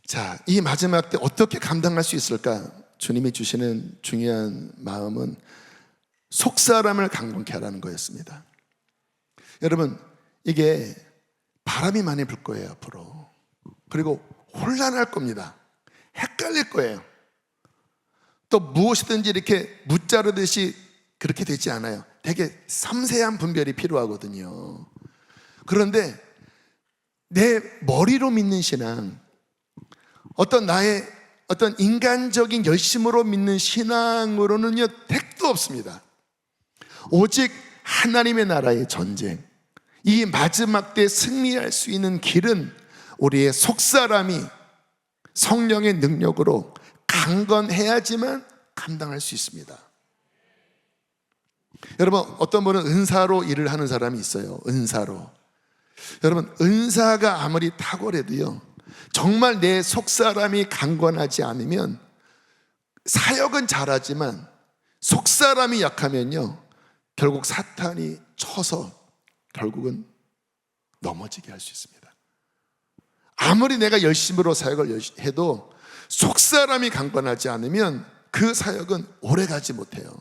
자, 이 마지막 때 어떻게 감당할 수 있을까? 주님이 주시는 중요한 마음은 속사람을 강건케 하라는 거였습니다. 여러분, 이게 바람이 많이 불 거예요, 앞으로. 그리고 혼란할 겁니다. 헷갈릴 거예요. 또 무엇이든지 이렇게 무자르듯이 그렇게 되지 않아요. 되게 섬세한 분별이 필요하거든요. 그런데 내 머리로 믿는 신앙, 나의 어떤 인간적인 열심으로 믿는 신앙으로는요, 택도 없습니다. 오직 하나님의 나라의 전쟁, 이 마지막 때 승리할 수 있는 길은 우리의 속사람이 성령의 능력으로 강건해야지만 감당할 수 있습니다. 여러분, 어떤 분은 은사로 일을 하는 사람이 있어요. 은사로. 여러분, 은사가 아무리 탁월해도요, 정말 내 속사람이 강건하지 않으면 사역은 잘하지만 속사람이 약하면요, 결국 사탄이 쳐서 결국은 넘어지게 할 수 있습니다. 아무리 내가 열심으로 사역을 해도 속사람이 강건하지 않으면 그 사역은 오래가지 못해요.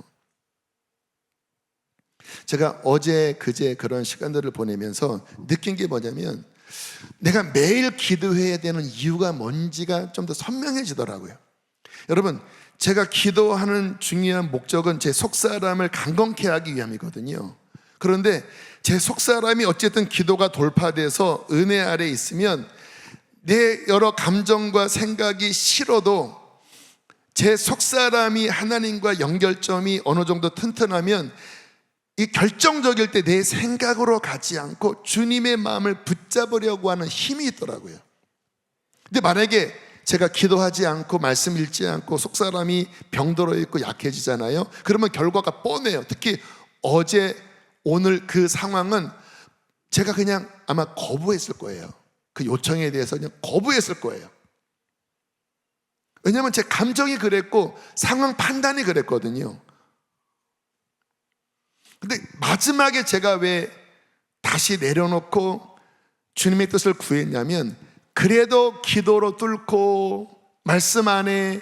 제가 어제 그제 그런 시간들을 보내면서 느낀 게 뭐냐면, 내가 매일 기도해야 되는 이유가 뭔지가 좀 더 선명해지더라고요. 여러분, 제가 기도하는 중요한 목적은 제 속사람을 강건케 하기 위함이거든요. 그런데 제 속사람이 어쨌든 기도가 돌파돼서 은혜 아래 있으면 내 여러 감정과 생각이 싫어도 제 속사람이 하나님과 연결점이 어느 정도 튼튼하면 이 결정적일 때 내 생각으로 가지 않고 주님의 마음을 붙잡으려고 하는 힘이 있더라고요. 근데 만약에 제가 기도하지 않고 말씀 읽지 않고 속사람이 병들어 있고 약해지잖아요. 그러면 결과가 뻔해요. 특히 어제 오늘 그 상황은 제가 그냥 아마 거부했을 거예요. 그 요청에 대해서 그냥 거부했을 거예요. 왜냐하면 제 감정이 그랬고 상황 판단이 그랬거든요. 근데 마지막에 제가 왜 다시 내려놓고 주님의 뜻을 구했냐면, 그래도 기도로 뚫고 말씀 안에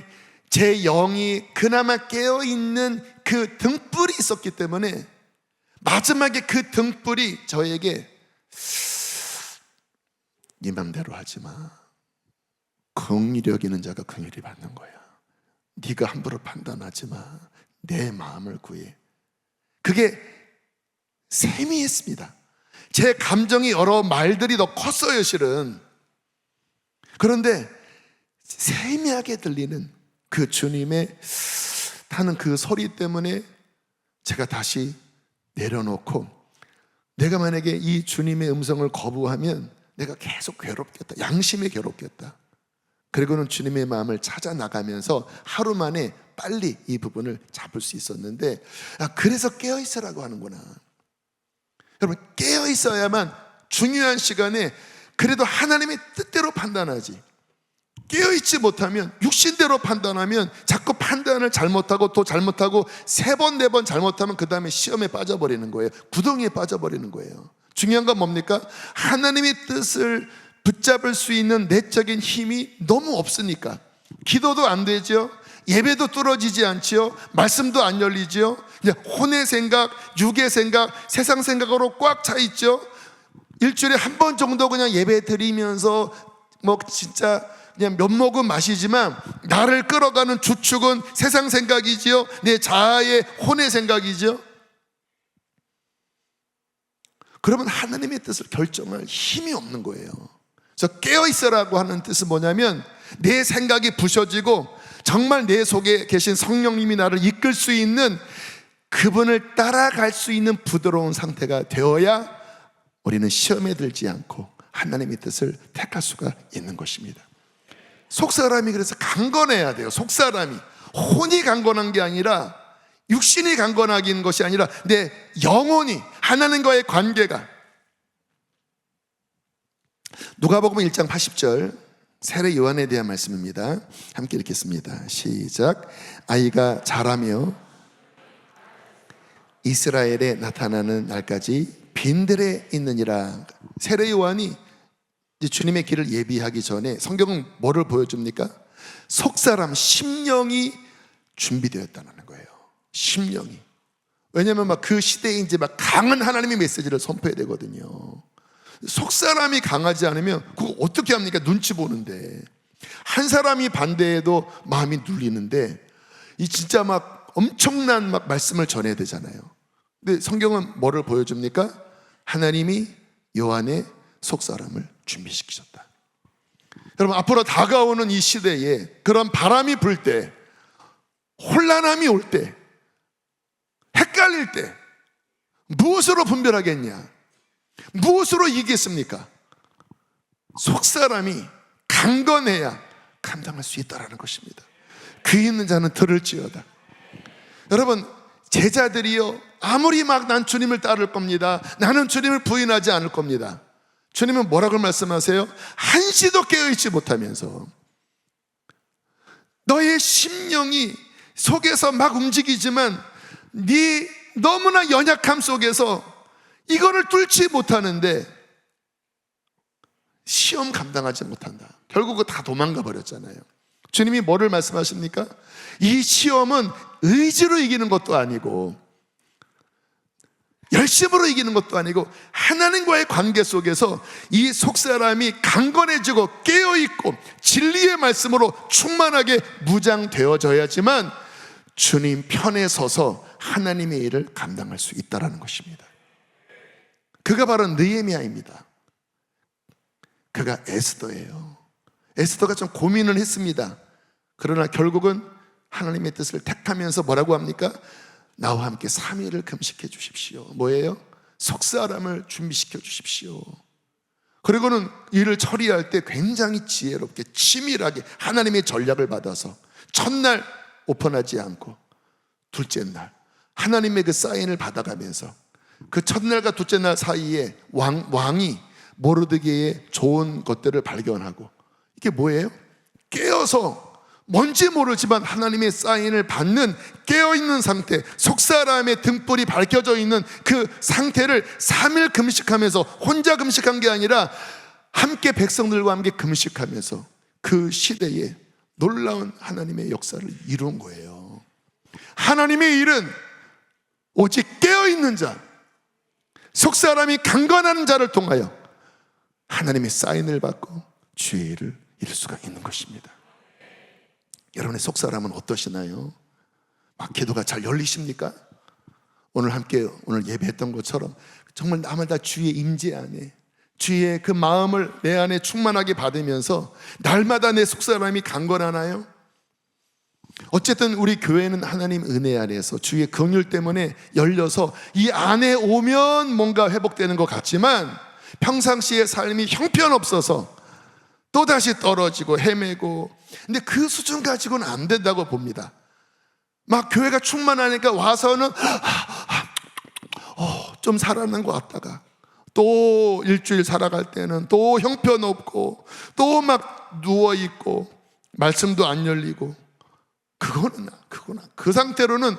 제 영이 그나마 깨어있는 그 등불이 있었기 때문에 마지막에 그 등불이 저에게 네 맘대로 하지 마. 긍휼히 여기는 자가 긍휼히 받는 거야. 네가 함부로 판단하지 마. 내 마음을 구해. 그게 세미했습니다. 제 감정이 여러 말들이 더 컸어요, 실은. 그런데 세미하게 들리는 그 주님의 하는 그 소리 때문에 제가 다시 내려놓고, 내가 만약에 이 주님의 음성을 거부하면 내가 계속 괴롭겠다, 양심이 괴롭겠다. 그리고는 주님의 마음을 찾아 나가면서 하루 만에 빨리 이 부분을 잡을 수 있었는데, 그래서 깨어있으라고 하는구나. 여러분, 깨어있어야만 중요한 시간에 그래도 하나님의 뜻대로 판단하지. 깨어있지 못하면, 육신대로 판단하면 자꾸 판단을 잘못하고 또 잘못하고 3번 4번 잘못하면 그 다음에 시험에 빠져버리는 거예요. 구덩이에 빠져버리는 거예요. 중요한 건 뭡니까? 하나님의 뜻을 붙잡을 수 있는 내적인 힘이 너무 없으니까 기도도 안 되죠. 예배도 뚫어지지 않지요. 말씀도 안 열리죠. 그냥 혼의 생각, 육의 생각, 세상 생각으로 꽉 차 있죠. 일주일에 한 번 정도 그냥 예배 드리면서 뭐 진짜 그냥 몇 모금 마시지만 나를 끌어가는 주축은 세상 생각이지요. 내 자아의 혼의 생각이죠. 그러면 하나님의 뜻을 결정할 힘이 없는 거예요. 그래서 깨어있으라고 하는 뜻은 뭐냐면, 내 생각이 부셔지고 정말 내 속에 계신 성령님이 나를 이끌 수 있는, 그분을 따라갈 수 있는 부드러운 상태가 되어야 우리는 시험에 들지 않고 하나님의 뜻을 택할 수가 있는 것입니다. 속사람이 그래서 강건해야 돼요. 속사람이 혼이 강건한 게 아니라, 육신이 강건하긴 것이 아니라 내 영혼이, 하나님과의 관계가. 누가복음 1장 80절 세례 요한에 대한 말씀입니다. 함께 읽겠습니다. 시작. 아이가 자라며 이스라엘에 나타나는 날까지 빈들에 있느니라. 세례 요한이 주님의 길을 예비하기 전에 성경은 뭐를 보여줍니까? 속사람, 심령이 준비되었다는 거예요. 심령이. 왜냐하면 막 그 시대에 이제 막 강한 하나님의 메시지를 선포해야 되거든요. 속사람이 강하지 않으면 그거 어떻게 합니까? 눈치 보는데. 한 사람이 반대해도 마음이 눌리는데, 이 진짜 막 엄청난 막 말씀을 전해야 되잖아요. 근데 성경은 뭐를 보여줍니까? 하나님이 요한의 속사람을 준비시키셨다. 여러분, 앞으로 다가오는 이 시대에 그런 바람이 불 때, 혼란함이 올 때, 헷갈릴 때 무엇으로 분별하겠냐? 무엇으로 이기겠습니까? 속사람이 강건해야 감당할 수 있다는 것입니다. 귀 있는 자는 들을지어다. 여러분, 제자들이요, 아무리 막 난 주님을 따를 겁니다, 나는 주님을 부인하지 않을 겁니다, 주님은 뭐라고 말씀하세요? 한시도 깨어있지 못하면서 너의 심령이 속에서 막 움직이지만 네 너무나 연약함 속에서 이거를 뚫지 못하는데 시험 감당하지 못한다. 결국은 다 도망가 버렸잖아요. 주님이 뭐를 말씀하십니까? 이 시험은 의지로 이기는 것도 아니고 열심으로 이기는 것도 아니고 하나님과의 관계 속에서 이 속사람이 강건해지고 깨어있고 진리의 말씀으로 충만하게 무장되어져야지만 주님 편에 서서 하나님의 일을 감당할 수 있다는 것입니다. 그가 바로 느헤미야입니다. 그가 에스더예요. 에스더가 좀 고민을 했습니다. 그러나 결국은 하나님의 뜻을 택하면서 뭐라고 합니까? 나와 함께 3일을 금식해 주십시오. 뭐예요? 속사람을 준비시켜 주십시오. 그리고는 일을 처리할 때 굉장히 지혜롭게 치밀하게 하나님의 전략을 받아서 첫날 오픈하지 않고 둘째 날 하나님의 그 사인을 받아가면서 그 첫날과 둘째 날 사이에 왕이 모르드게의 좋은 것들을 발견하고, 이게 뭐예요? 깨어서 뭔지 모르지만 하나님의 사인을 받는 깨어있는 상태, 속사람의 등불이 밝혀져 있는 그 상태를 3일 금식하면서, 혼자 금식한 게 아니라 함께 백성들과 함께 금식하면서 그 시대에 놀라운 하나님의 역사를 이룬 거예요. 하나님의 일은 오직 깨어있는 자, 속사람이 강건한 자를 통하여 하나님의 사인을 받고 주의 일을 이룰 수가 있는 것입니다. 여러분의 속사람은 어떠시나요? 막 기도가 잘 열리십니까? 오늘 함께 오늘 예배했던 것처럼 정말 나마다 주의 임재 안에, 주의 그 마음을 내 안에 충만하게 받으면서 날마다 내 속사람이 강건하나요? 어쨌든 우리 교회는 하나님 은혜 안에서 주의 긍휼 때문에 열려서 이 안에 오면 뭔가 회복되는 것 같지만 평상시의 삶이 형편없어서 또다시 떨어지고 헤매고, 근데 그 수준 가지고는 안 된다고 봅니다. 막 교회가 충만하니까 와서는 좀 살아난 것 같다가 또 일주일 살아갈 때는 또 형편없고 또 막 누워있고 말씀도 안 열리고, 그거는 그 상태로는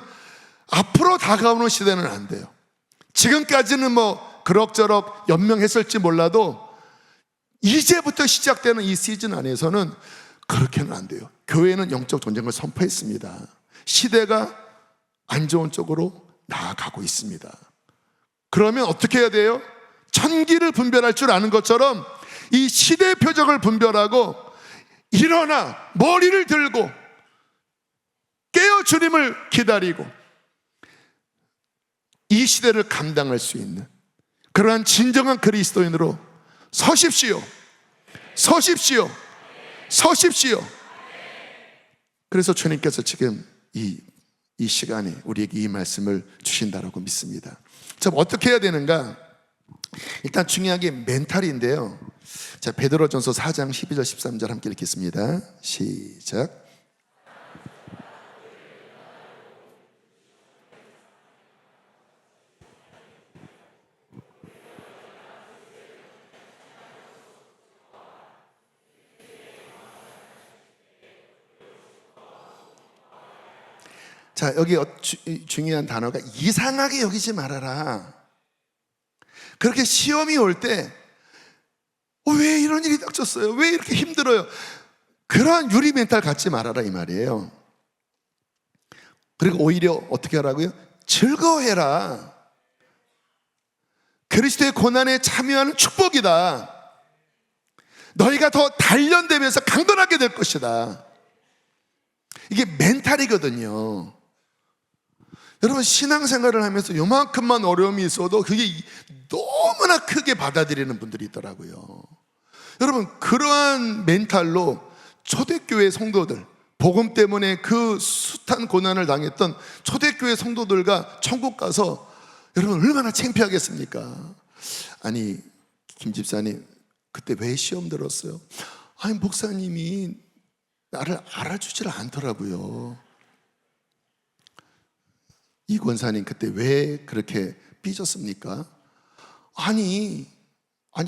앞으로 다가오는 시대는 안 돼요. 지금까지는 뭐 그럭저럭 연명했을지 몰라도 이제부터 시작되는 이 시즌 안에서는 그렇게는 안 돼요. 교회는 영적 전쟁을 선포했습니다. 시대가 안 좋은 쪽으로 나아가고 있습니다. 그러면 어떻게 해야 돼요? 천기를 분별할 줄 아는 것처럼 이 시대의 표적을 분별하고 일어나 머리를 들고 깨어 주님을 기다리고 이 시대를 감당할 수 있는 그러한 진정한 그리스도인으로 서십시오. 서십시오. 서십시오. 그래서 주님께서 지금 이 시간에 우리에게 이 말씀을 주신다라고 믿습니다. 자, 어떻게 해야 되는가? 일단 중요한 게 멘탈인데요. 자, 베드로전서 4장 12절 13절 함께 읽겠습니다. 시작. 자, 여기 중요한 단어가 이상하게 여기지 말아라. 그렇게 시험이 올 때 왜 이런 일이 닥쳤어요? 왜 이렇게 힘들어요? 그러한 유리 멘탈 갖지 말아라 이 말이에요. 그리고 오히려 어떻게 하라고요? 즐거워해라. 그리스도의 고난에 참여하는 축복이다. 너희가 더 단련되면서 강건하게 될 것이다. 이게 멘탈이거든요. 여러분, 신앙생활을 하면서 요만큼만 어려움이 있어도 그게 너무나 크게 받아들이는 분들이 있더라고요. 여러분, 그러한 멘탈로 초대교회 성도들, 복음 때문에 그 숱한 고난을 당했던 초대교회 성도들과 천국 가서 여러분 얼마나 창피하겠습니까? 아니, 김 집사님 그때 왜 시험 들었어요? 아니, 목사님이 나를 알아주질 않더라고요. 이 권사님 그때 왜 그렇게 삐졌습니까? 아니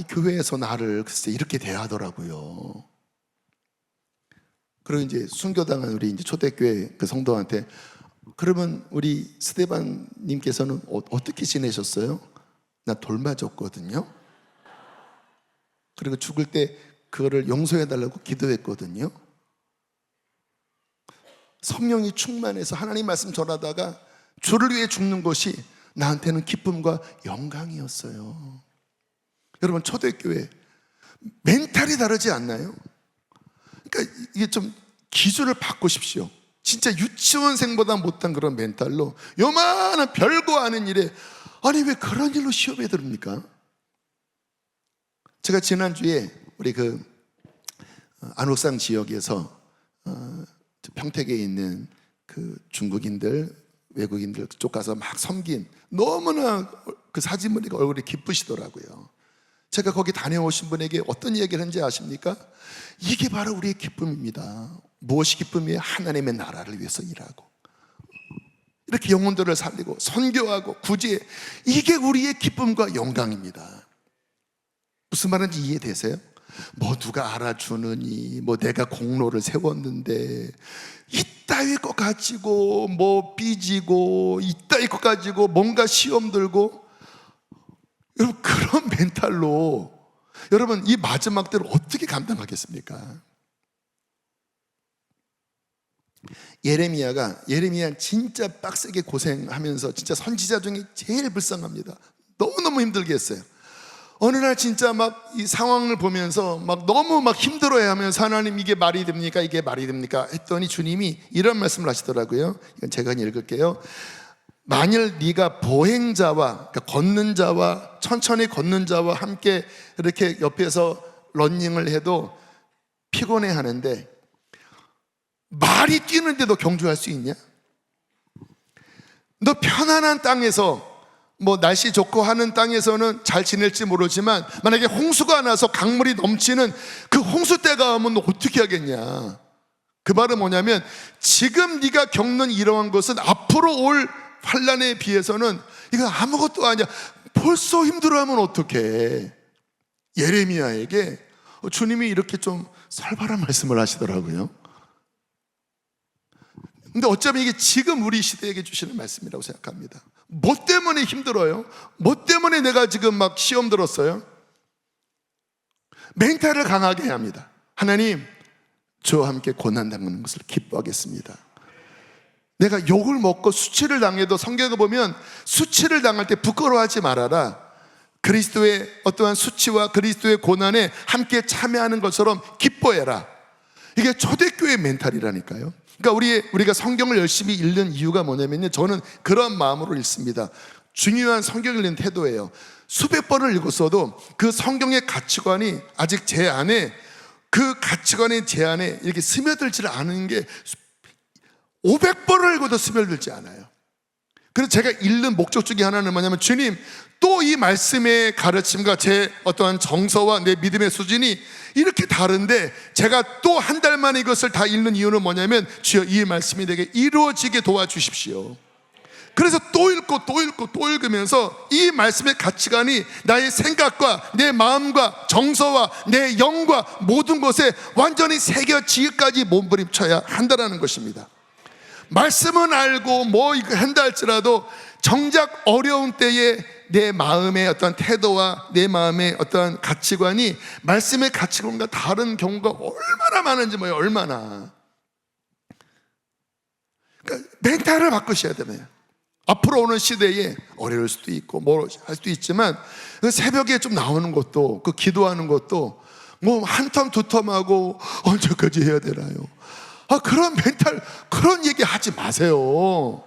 교회에서 나를 글쎄 이렇게 대하더라고요. 그리고 이제 순교당한 우리 이제 초대교회 그 성도한테, 그러면 우리 스데반님께서는 어떻게 지내셨어요? 나 돌 맞았거든요. 그리고 죽을 때 그거를 용서해달라고 기도했거든요. 성령이 충만해서 하나님 말씀 전하다가 주를 위해 죽는 것이 나한테는 기쁨과 영광이었어요. 여러분, 초대교회 멘탈이 다르지 않나요? 그러니까 이게 좀 기준을 바꾸십시오. 진짜 유치원생보다 못한 그런 멘탈로 요만한 별거 아닌 일에 아니 왜 그런 일로 시험에 들습니까? 제가 지난주에 우리 그 안옥상 지역에서 평택에 있는 그 중국인들, 외국인들 쪽 가서 막 섬긴, 너무나 그 사진보니까 얼굴이 기쁘시더라고요. 제가 거기 다녀오신 분에게 어떤 얘기를 했는지 아십니까? 이게 바로 우리의 기쁨입니다. 무엇이 기쁨이에요? 하나님의 나라를 위해서 일하고 이렇게 영혼들을 살리고 선교하고 구제해, 이게 우리의 기쁨과 영광입니다. 무슨 말인지 이해되세요? 뭐 누가 알아주느니, 뭐 내가 공로를 세웠는데 이따위 거 가지고 뭐 삐지고 이따위 거 가지고 뭔가 시험 들고, 여러분 그런 멘탈로 여러분 이 마지막 때를 어떻게 감당하겠습니까? 예레미야 진짜 빡세게 고생하면서 진짜 선지자 중에 제일 불쌍합니다. 너무너무 힘들게 했어요. 어느 날 진짜 막 이 상황을 보면서 막 너무 막 힘들어야 하면서 하나님 이게 말이 됩니까? 이게 말이 됩니까? 했더니 주님이 이런 말씀을 하시더라고요. 이건 제가 읽을게요. 만일 네가 보행자와, 그러니까 걷는 자와, 천천히 걷는 자와 함께 이렇게 옆에서 러닝을 해도 피곤해 하는데 말이 뛰는데 너 경주할 수 있냐? 너 편안한 땅에서 뭐 날씨 좋고 하는 땅에서는 잘 지낼지 모르지만 만약에 홍수가 나서 강물이 넘치는 그 홍수 때가 오면 너 어떻게 하겠냐? 그 말은 뭐냐면 지금 네가 겪는 이러한 것은 앞으로 올 환난에 비해서는 이거 아무것도 아니야. 벌써 힘들어하면 어떡해? 예레미야에게 주님이 이렇게 좀 살벌한 말씀을 하시더라고요. 근데 어쩌면 이게 지금 우리 시대에게 주시는 말씀이라고 생각합니다. 뭐 때문에 힘들어요? 뭐 때문에 내가 지금 막 시험 들었어요? 멘탈을 강하게 해야 합니다. 하나님, 저와 함께 고난 당하는 것을 기뻐하겠습니다. 내가 욕을 먹고 수치를 당해도 성경에 보면 수치를 당할 때 부끄러워하지 말아라. 그리스도의 어떠한 수치와 그리스도의 고난에 함께 참여하는 것처럼 기뻐해라. 이게 초대교회 멘탈이라니까요. 그러니까 우리가 성경을 열심히 읽는 이유가 뭐냐면요, 저는 그런 마음으로 읽습니다. 중요한 성경을 읽는 태도예요. 수백 번을 읽었어도 그 성경의 가치관이 아직 제 안에, 그 가치관이 제 안에 이렇게 스며들지 않은 게 500번을 읽어도 스며들지 않아요. 그래서 제가 읽는 목적 중에 하나는 뭐냐면, 주님, 또 이 말씀의 가르침과 제 어떠한 정서와 내 믿음의 수준이 이렇게 다른데 제가 또 한 달 만에 이것을 다 읽는 이유는 뭐냐면, 주여 이 말씀이 내게 이루어지게 도와주십시오. 그래서 또 읽고 또 읽고 또 읽으면서 이 말씀의 가치관이 나의 생각과 내 마음과 정서와 내 영과 모든 것에 완전히 새겨지기까지 몸부림쳐야 한다는 것입니다. 말씀은 알고 뭐 한다 할지라도 정작 어려운 때에 내 마음의 어떤 태도와 내 마음의 어떤 가치관이 말씀의 가치관과 다른 경우가 얼마나 많은지 뭐예요. 얼마나. 그러니까 멘탈을 바꾸셔야 되네요. 앞으로 오는 시대에 어려울 수도 있고 뭐 할 수도 있지만 그 새벽에 좀 나오는 것도, 그 기도하는 것도 뭐 한 텀 두 텀 하고 언제까지 해야 되나요? 그런 멘탈, 그런 얘기 하지 마세요.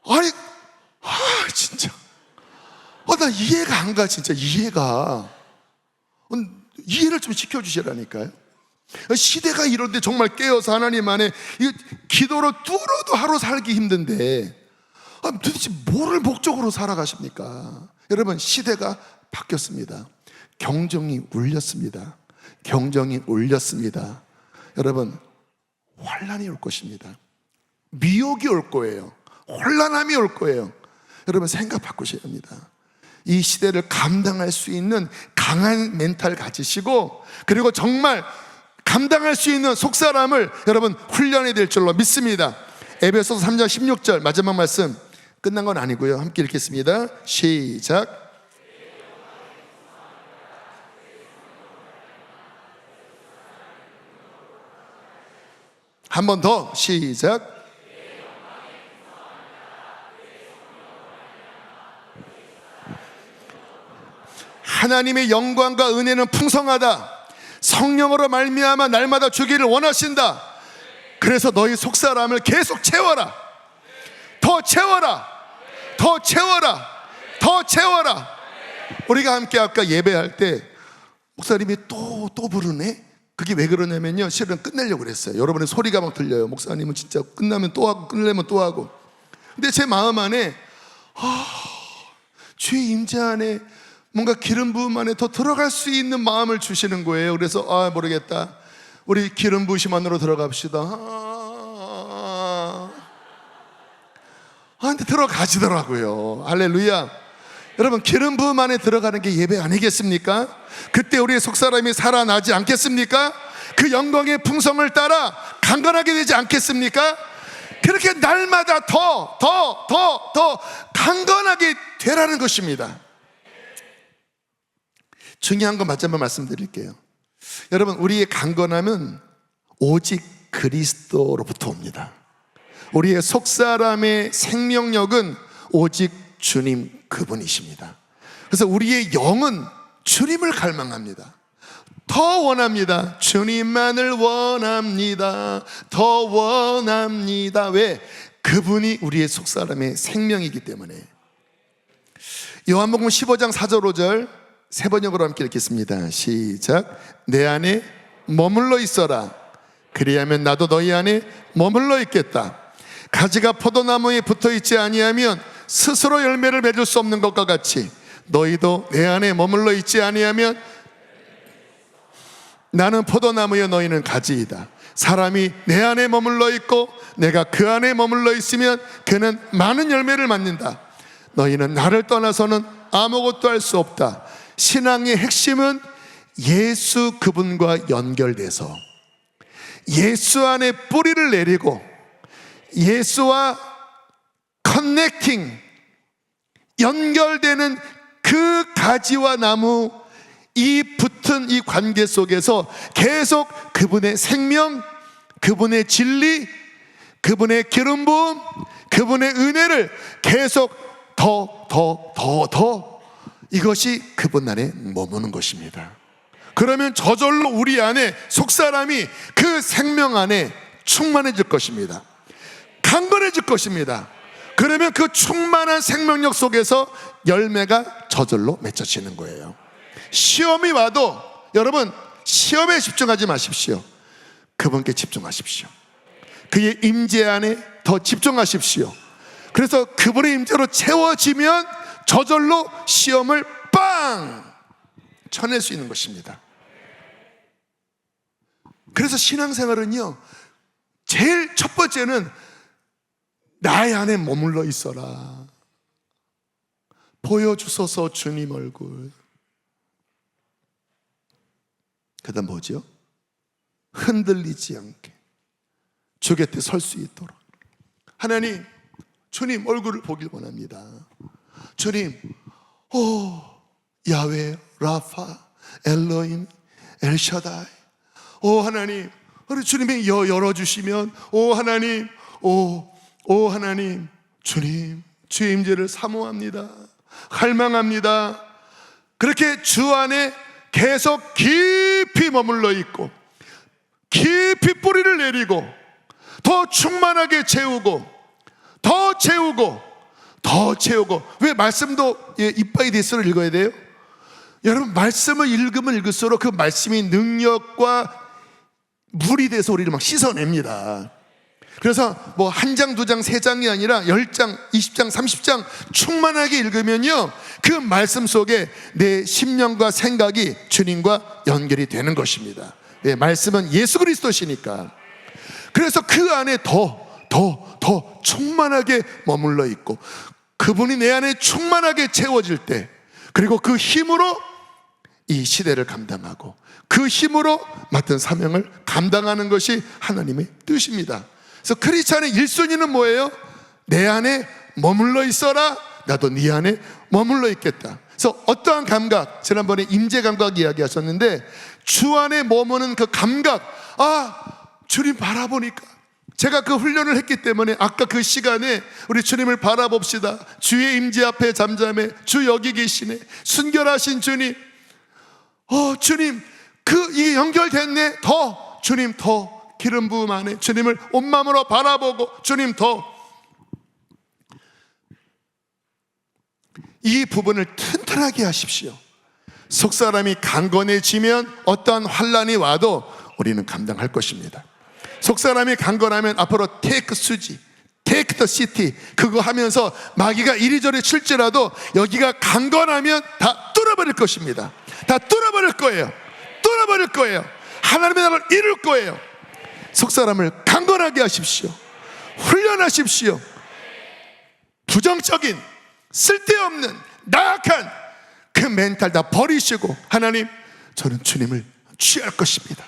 아니, 진짜. 나 이해가 안 가, 진짜. 이해를 좀 시켜주시라니까요. 시대가 이런데 정말 깨어서 하나님 안에 기도로 뚫어도 하루 살기 힘든데 도대체 뭐를 목적으로 살아가십니까? 여러분, 시대가 바뀌었습니다. 경정이 울렸습니다. 경정이 울렸습니다. 여러분, 환난이 올 것입니다. 미혹이 올 거예요. 혼란함이 올 거예요. 여러분, 생각 바꾸셔야 합니다. 이 시대를 감당할 수 있는 강한 멘탈 가지시고, 그리고 정말 감당할 수 있는 속사람을 여러분 훈련해야 될 줄로 믿습니다. 에베소서 3장 16절 마지막 말씀, 끝난 건 아니고요. 함께 읽겠습니다. 시작. 한 번 더. 시작. 하나님의 영광과 은혜는 풍성하다. 성령으로 말미암아 날마다 주기를 원하신다. 그래서 너희 속사람을 계속 채워라. 더 채워라. 더 채워라. 더 채워라. 우리가 함께 아까 예배할 때 목사님이 또 부르네. 그게 왜 그러냐면요, 실은 끝내려고 그랬어요. 여러분의 소리가 막 들려요. 목사님은 진짜 끝나면 또 하고 끝내면 또 하고. 근데 제 마음 안에 주의 임재 안에 뭔가 기름 부음 안에 더 들어갈 수 있는 마음을 주시는 거예요. 그래서 모르겠다, 우리 기름 부으심 안으로 들어갑시다. 근데 들어가시더라고요. 할렐루야. 여러분, 기름 부음 안에 들어가는 게 예배 아니겠습니까? 그때 우리의 속사람이 살아나지 않겠습니까? 그 영광의 풍성을 따라 강건하게 되지 않겠습니까? 그렇게 날마다 더 강건하게 되라는 것입니다. 중요한 거 마저 한번 말씀드릴게요. 여러분, 우리의 강건함은 오직 그리스도로부터 옵니다. 우리의 속사람의 생명력은 오직 주님 그분이십니다. 그래서 우리의 영은 주님을 갈망합니다. 더 원합니다. 주님만을 원합니다. 더 원합니다. 왜? 그분이 우리의 속사람의 생명이기 때문에. 요한복음 15장 4절 5절 세 번역으로 함께 읽겠습니다. 시작. 내 안에 머물러 있어라. 그리하면 나도 너희 안에 머물러 있겠다. 가지가 포도나무에 붙어있지 아니하면 스스로 열매를 맺을 수 없는 것과 같이 너희도 내 안에 머물러 있지 아니하면 나는 포도나무여 너희는 가지이다. 사람이 내 안에 머물러 있고 내가 그 안에 머물러 있으면 그는 많은 열매를 맺는다. 너희는 나를 떠나서는 아무것도 할 수 없다. 신앙의 핵심은 예수 그분과 연결돼서 예수 안에 뿌리를 내리고 예수와 커넥팅, 연결되는 그 가지와 나무, 이 붙은 이 관계 속에서 계속 그분의 생명, 그분의 진리, 그분의 기름 부음, 그분의 은혜를 계속 더 이것이 그분 안에 머무는 것입니다. 그러면 저절로 우리 안에 속사람이 그 생명 안에 충만해질 것입니다. 강건해질 것입니다. 그러면 그 충만한 생명력 속에서 열매가 저절로 맺혀지는 거예요. 시험이 와도 여러분, 시험에 집중하지 마십시오. 그분께 집중하십시오. 그의 임재 안에 더 집중하십시오. 그래서 그분의 임재로 채워지면 저절로 시험을 빵 쳐낼 수 있는 것입니다. 그래서 신앙생활은요, 제일 첫 번째는 나의 안에 머물러 있어라. 보여주소서 주님 얼굴. 그 다음 뭐죠? 흔들리지 않게 주 곁에 설 수 있도록. 하나님, 주님 얼굴을 보길 원합니다. 주님, 야훼, 라파, 엘로힘, 엘샤다이. 하나님, 우리 주님이 열어주시면, 하나님, 하나님, 주님, 주의 임재를 사모합니다. 갈망합니다. 그렇게 주 안에 계속 깊이 머물러 있고 깊이 뿌리를 내리고 더 충만하게 채우고 더 채우고 더 채우고. 왜 말씀도 이빠이 데스를 읽어야 돼요? 여러분, 말씀을 읽으면 읽을수록 그 말씀이 능력과 물이 돼서 우리를 막 씻어냅니다. 그래서 뭐 한 장, 두 장, 세 장이 아니라 10장, 20장, 30장 충만하게 읽으면요, 그 말씀 속에 내 심령과 생각이 주님과 연결이 되는 것입니다. 말씀은 예수 그리스도시니까. 그래서 그 안에 더 충만하게 머물러 있고 그분이 내 안에 충만하게 채워질 때, 그리고 그 힘으로 이 시대를 감당하고 그 힘으로 맡은 사명을 감당하는 것이 하나님의 뜻입니다. 그래서 크리스찬의 1순위는 뭐예요? 내 안에 머물러 있어라. 나도 네 안에 머물러 있겠다. 그래서 어떠한 감각, 지난번에 임재 감각 이야기하셨는데, 주 안에 머무는 그 감각, 주님 바라보니까, 제가 그 훈련을 했기 때문에 아까 그 시간에 우리 주님을 바라봅시다. 주의 임재 앞에 잠잠해. 주 여기 계시네. 순결하신 주님. 주님, 이게 연결됐네. 주님 더 기름 부음 안에 주님을 온 마음으로 바라보고, 주님 이 부분을 튼튼하게 하십시오. 속사람이 강건해지면 어떠한 환난이 와도 우리는 감당할 것입니다. 속사람이 강건하면 앞으로 테이크 수지, Take the city 그거 하면서 마귀가 이리저리 칠지라도 여기가 강건하면 다 뚫어버릴 것입니다. 다 뚫어버릴 거예요. 뚫어버릴 거예요. 하나님의 나라를 이룰 거예요. 속사람을 강건하게 하십시오. 훈련하십시오. 부정적인 쓸데없는 나약한 그 멘탈 다 버리시고, 하나님, 저는 주님을 취할 것입니다.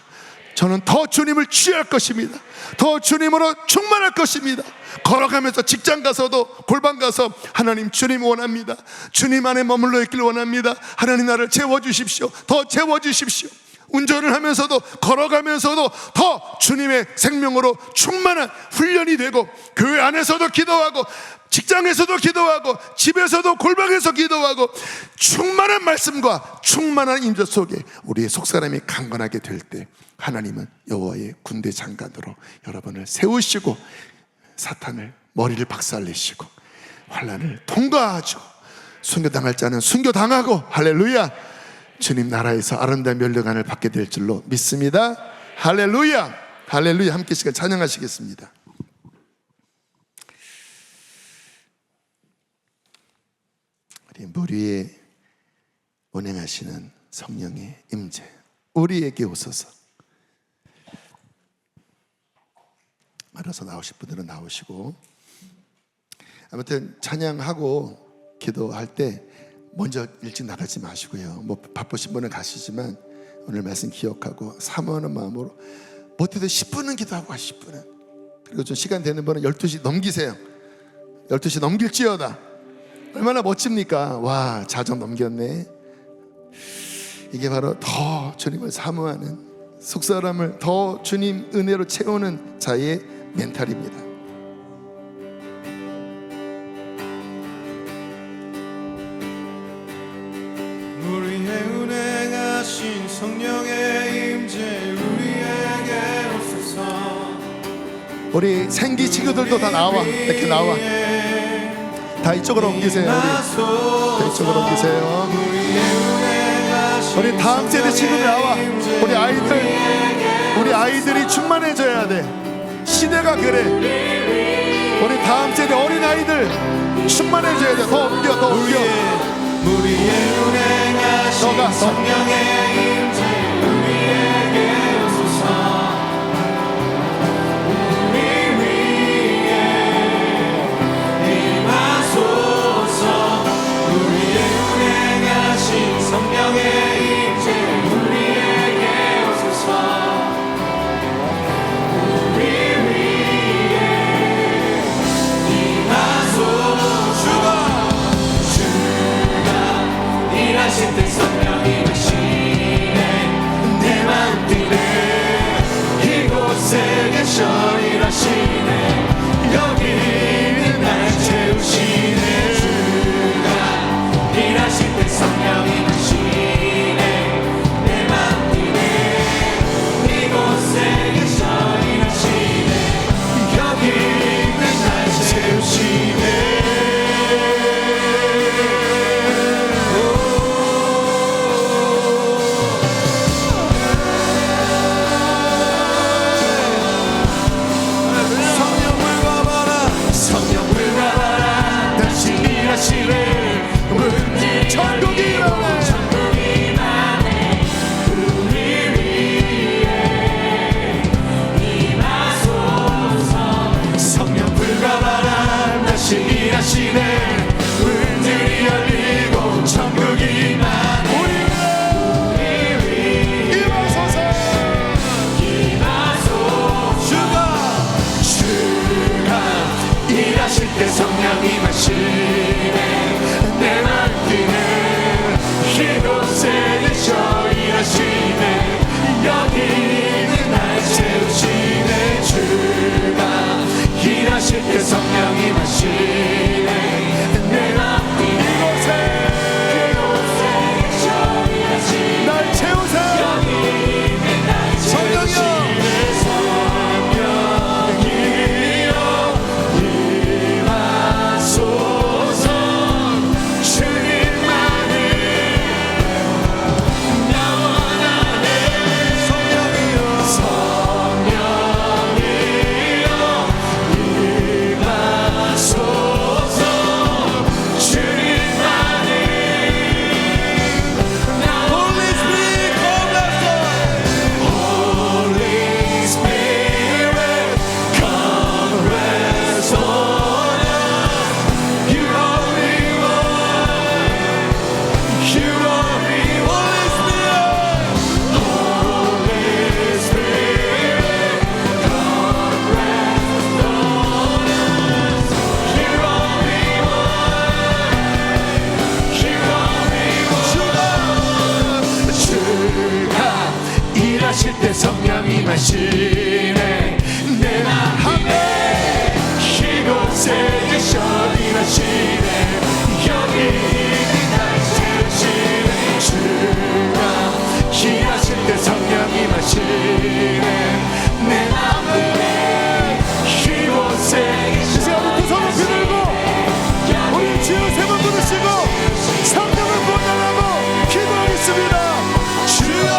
저는 더 주님을 취할 것입니다. 더 주님으로 충만할 것입니다. 걸어가면서 직장 가서도 골방 가서 하나님, 주님 원합니다. 주님 안에 머물러 있길 원합니다. 하나님, 나를 채워주십시오. 더 채워주십시오. 운전을 하면서도 걸어가면서도 더 주님의 생명으로 충만한 훈련이 되고, 교회 안에서도 기도하고 직장에서도 기도하고 집에서도 골방에서 기도하고 충만한 말씀과 충만한 임재 속에 우리의 속사람이 강건하게 될 때 하나님은 여호와의 군대 장관으로 여러분을 세우시고 사탄을 머리를 박살내시고 환난을 통과하죠. 순교당할 자는 순교당하고, 할렐루야, 주님 나라에서 아름다운 면류관을 받게 될 줄로 믿습니다. 할렐루야, 할렐루야. 함께 시간 찬양하시겠습니다. 우리 물 위에 운행하시는 성령의 임재 우리에게 오소서. 알아서 나오실 분들은 나오시고, 아무튼 찬양하고 기도할 때 먼저 일찍 나가지 마시고요. 뭐 바쁘신 분은 가시지만 오늘 말씀 기억하고 사모하는 마음으로 못해도 10분은 기도하고 10분은, 그리고 좀 시간 되는 분은 12시 넘기세요. 12시 넘길지어다. 얼마나 멋집니까? 와, 자정 넘겼네. 이게 바로 더 주님을 사모하는, 속사람을 더 주님 은혜로 채우는 자의 멘탈입니다. 우리의 운행하신 성령의 임재 우리에게 오소서. 우리 생기 지구들도 다 나와. 이렇게 나와. 다 이쪽으로 옮기세요. 우리 이쪽으로 옮기세요. 우리 다음 세대 친구들 나와. 우리 아이들이 충만해져야 돼. 시대가 그래. 우리 다음 세대 어린 아이들 충만해져야 돼. 더 옮겨, 더 옮겨. 우리의 운행하신 성령의 임재 우리에게 오소서. 우리 위에 임하소서. 우리의 운행하신 성령의 임재 우리에게 오소서. 우리 위에 임하소서. 일하실 때 성령이 계시네. 내 마음 뛰네. 이곳에 계셔 일하시네. 여기 있는 날 채우시네. 주가 일하실 때 성령이 계시네. 내 마음 뛰네. 이곳에 계셔 일하시네. 여기 있는 날 채우시네. 문들이 열리고 천국이 임하네. 우리 위에 임하소서. 주가 일하실 때 성령이 마시네. 내 맘 뛰네. 때 성령 임하시네 내 마음에 이곳에 계셔 일하시네 여기 날 세우시네 주가 일하실 때 성령 임하시네 내 마음에 이곳에 이제 한번 두 손을 비들고 우리 주여 세 번 부르시고 성령을 본연하고 기도하겠습니다. 주여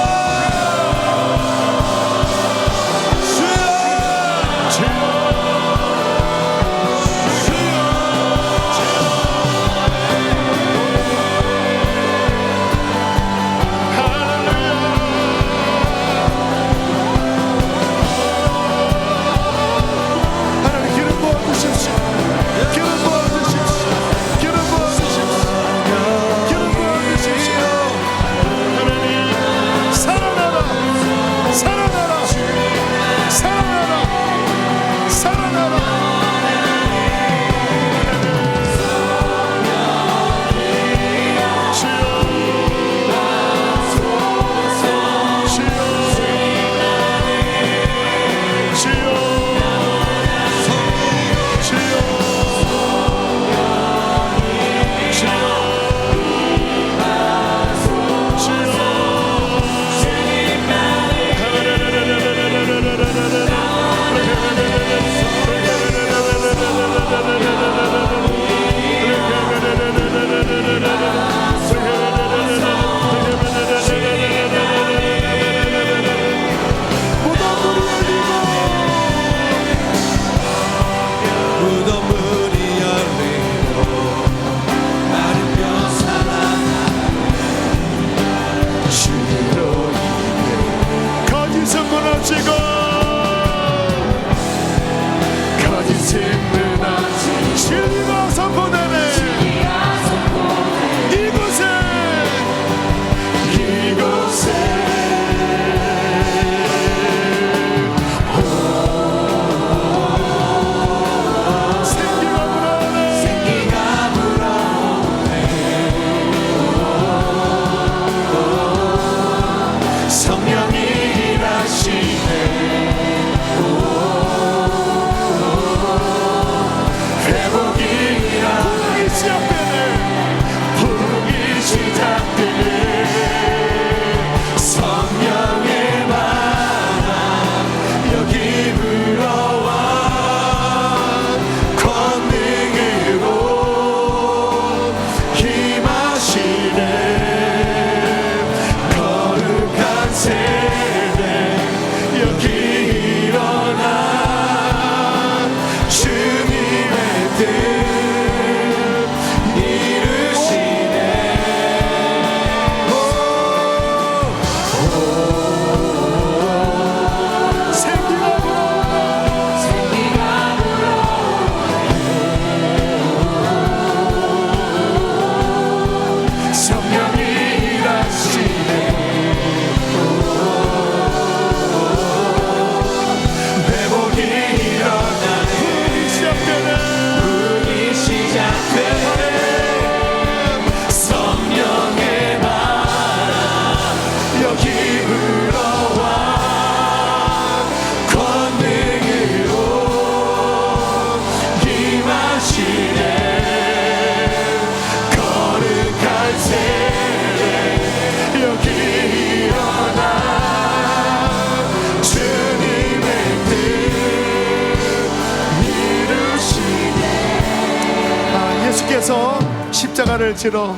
예수께서 십자가를 지러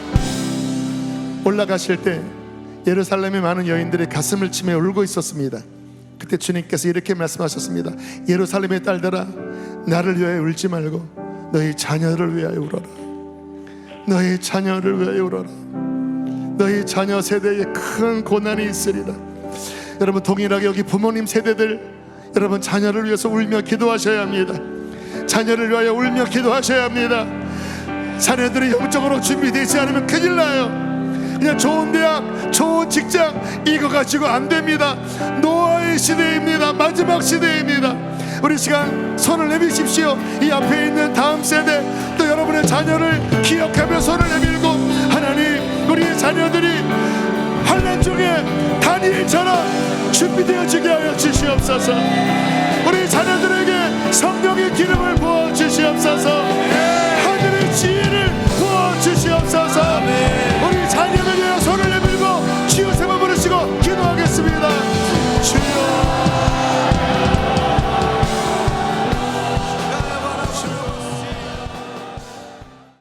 올라가실 때 예루살렘의 많은 여인들이 가슴을 치며 울고 있었습니다. 그때 주님께서 이렇게 말씀하셨습니다. 예루살렘의 딸들아, 나를 위하여 울지 말고 너희 자녀를 위하여 울어라. 너희 자녀를 위하여 울어라. 너희 자녀 세대에 큰 고난이 있으리라. 여러분, 동일하게 여기 부모님 세대들, 여러분 자녀를 위해서 울며 기도하셔야 합니다. 자녀를 위하여 울며 기도하셔야 합니다. 자녀들이 영적으로 준비되지 않으면 큰일 나요. 그냥 좋은 대학, 좋은 직장 이거 가지고 안 됩니다. 노아의 시대입니다. 마지막 시대입니다. 우리 시간 손을 내미십시오. 이 앞에 있는 다음 세대, 또 여러분의 자녀를 기억하며 손을 내밀고, 하나님, 우리 자녀들이 환난 중에 다니엘처럼 준비되어지게 하여 주시옵소서. 우리 자녀들에게 성령의 기름을 부어 주시옵소서.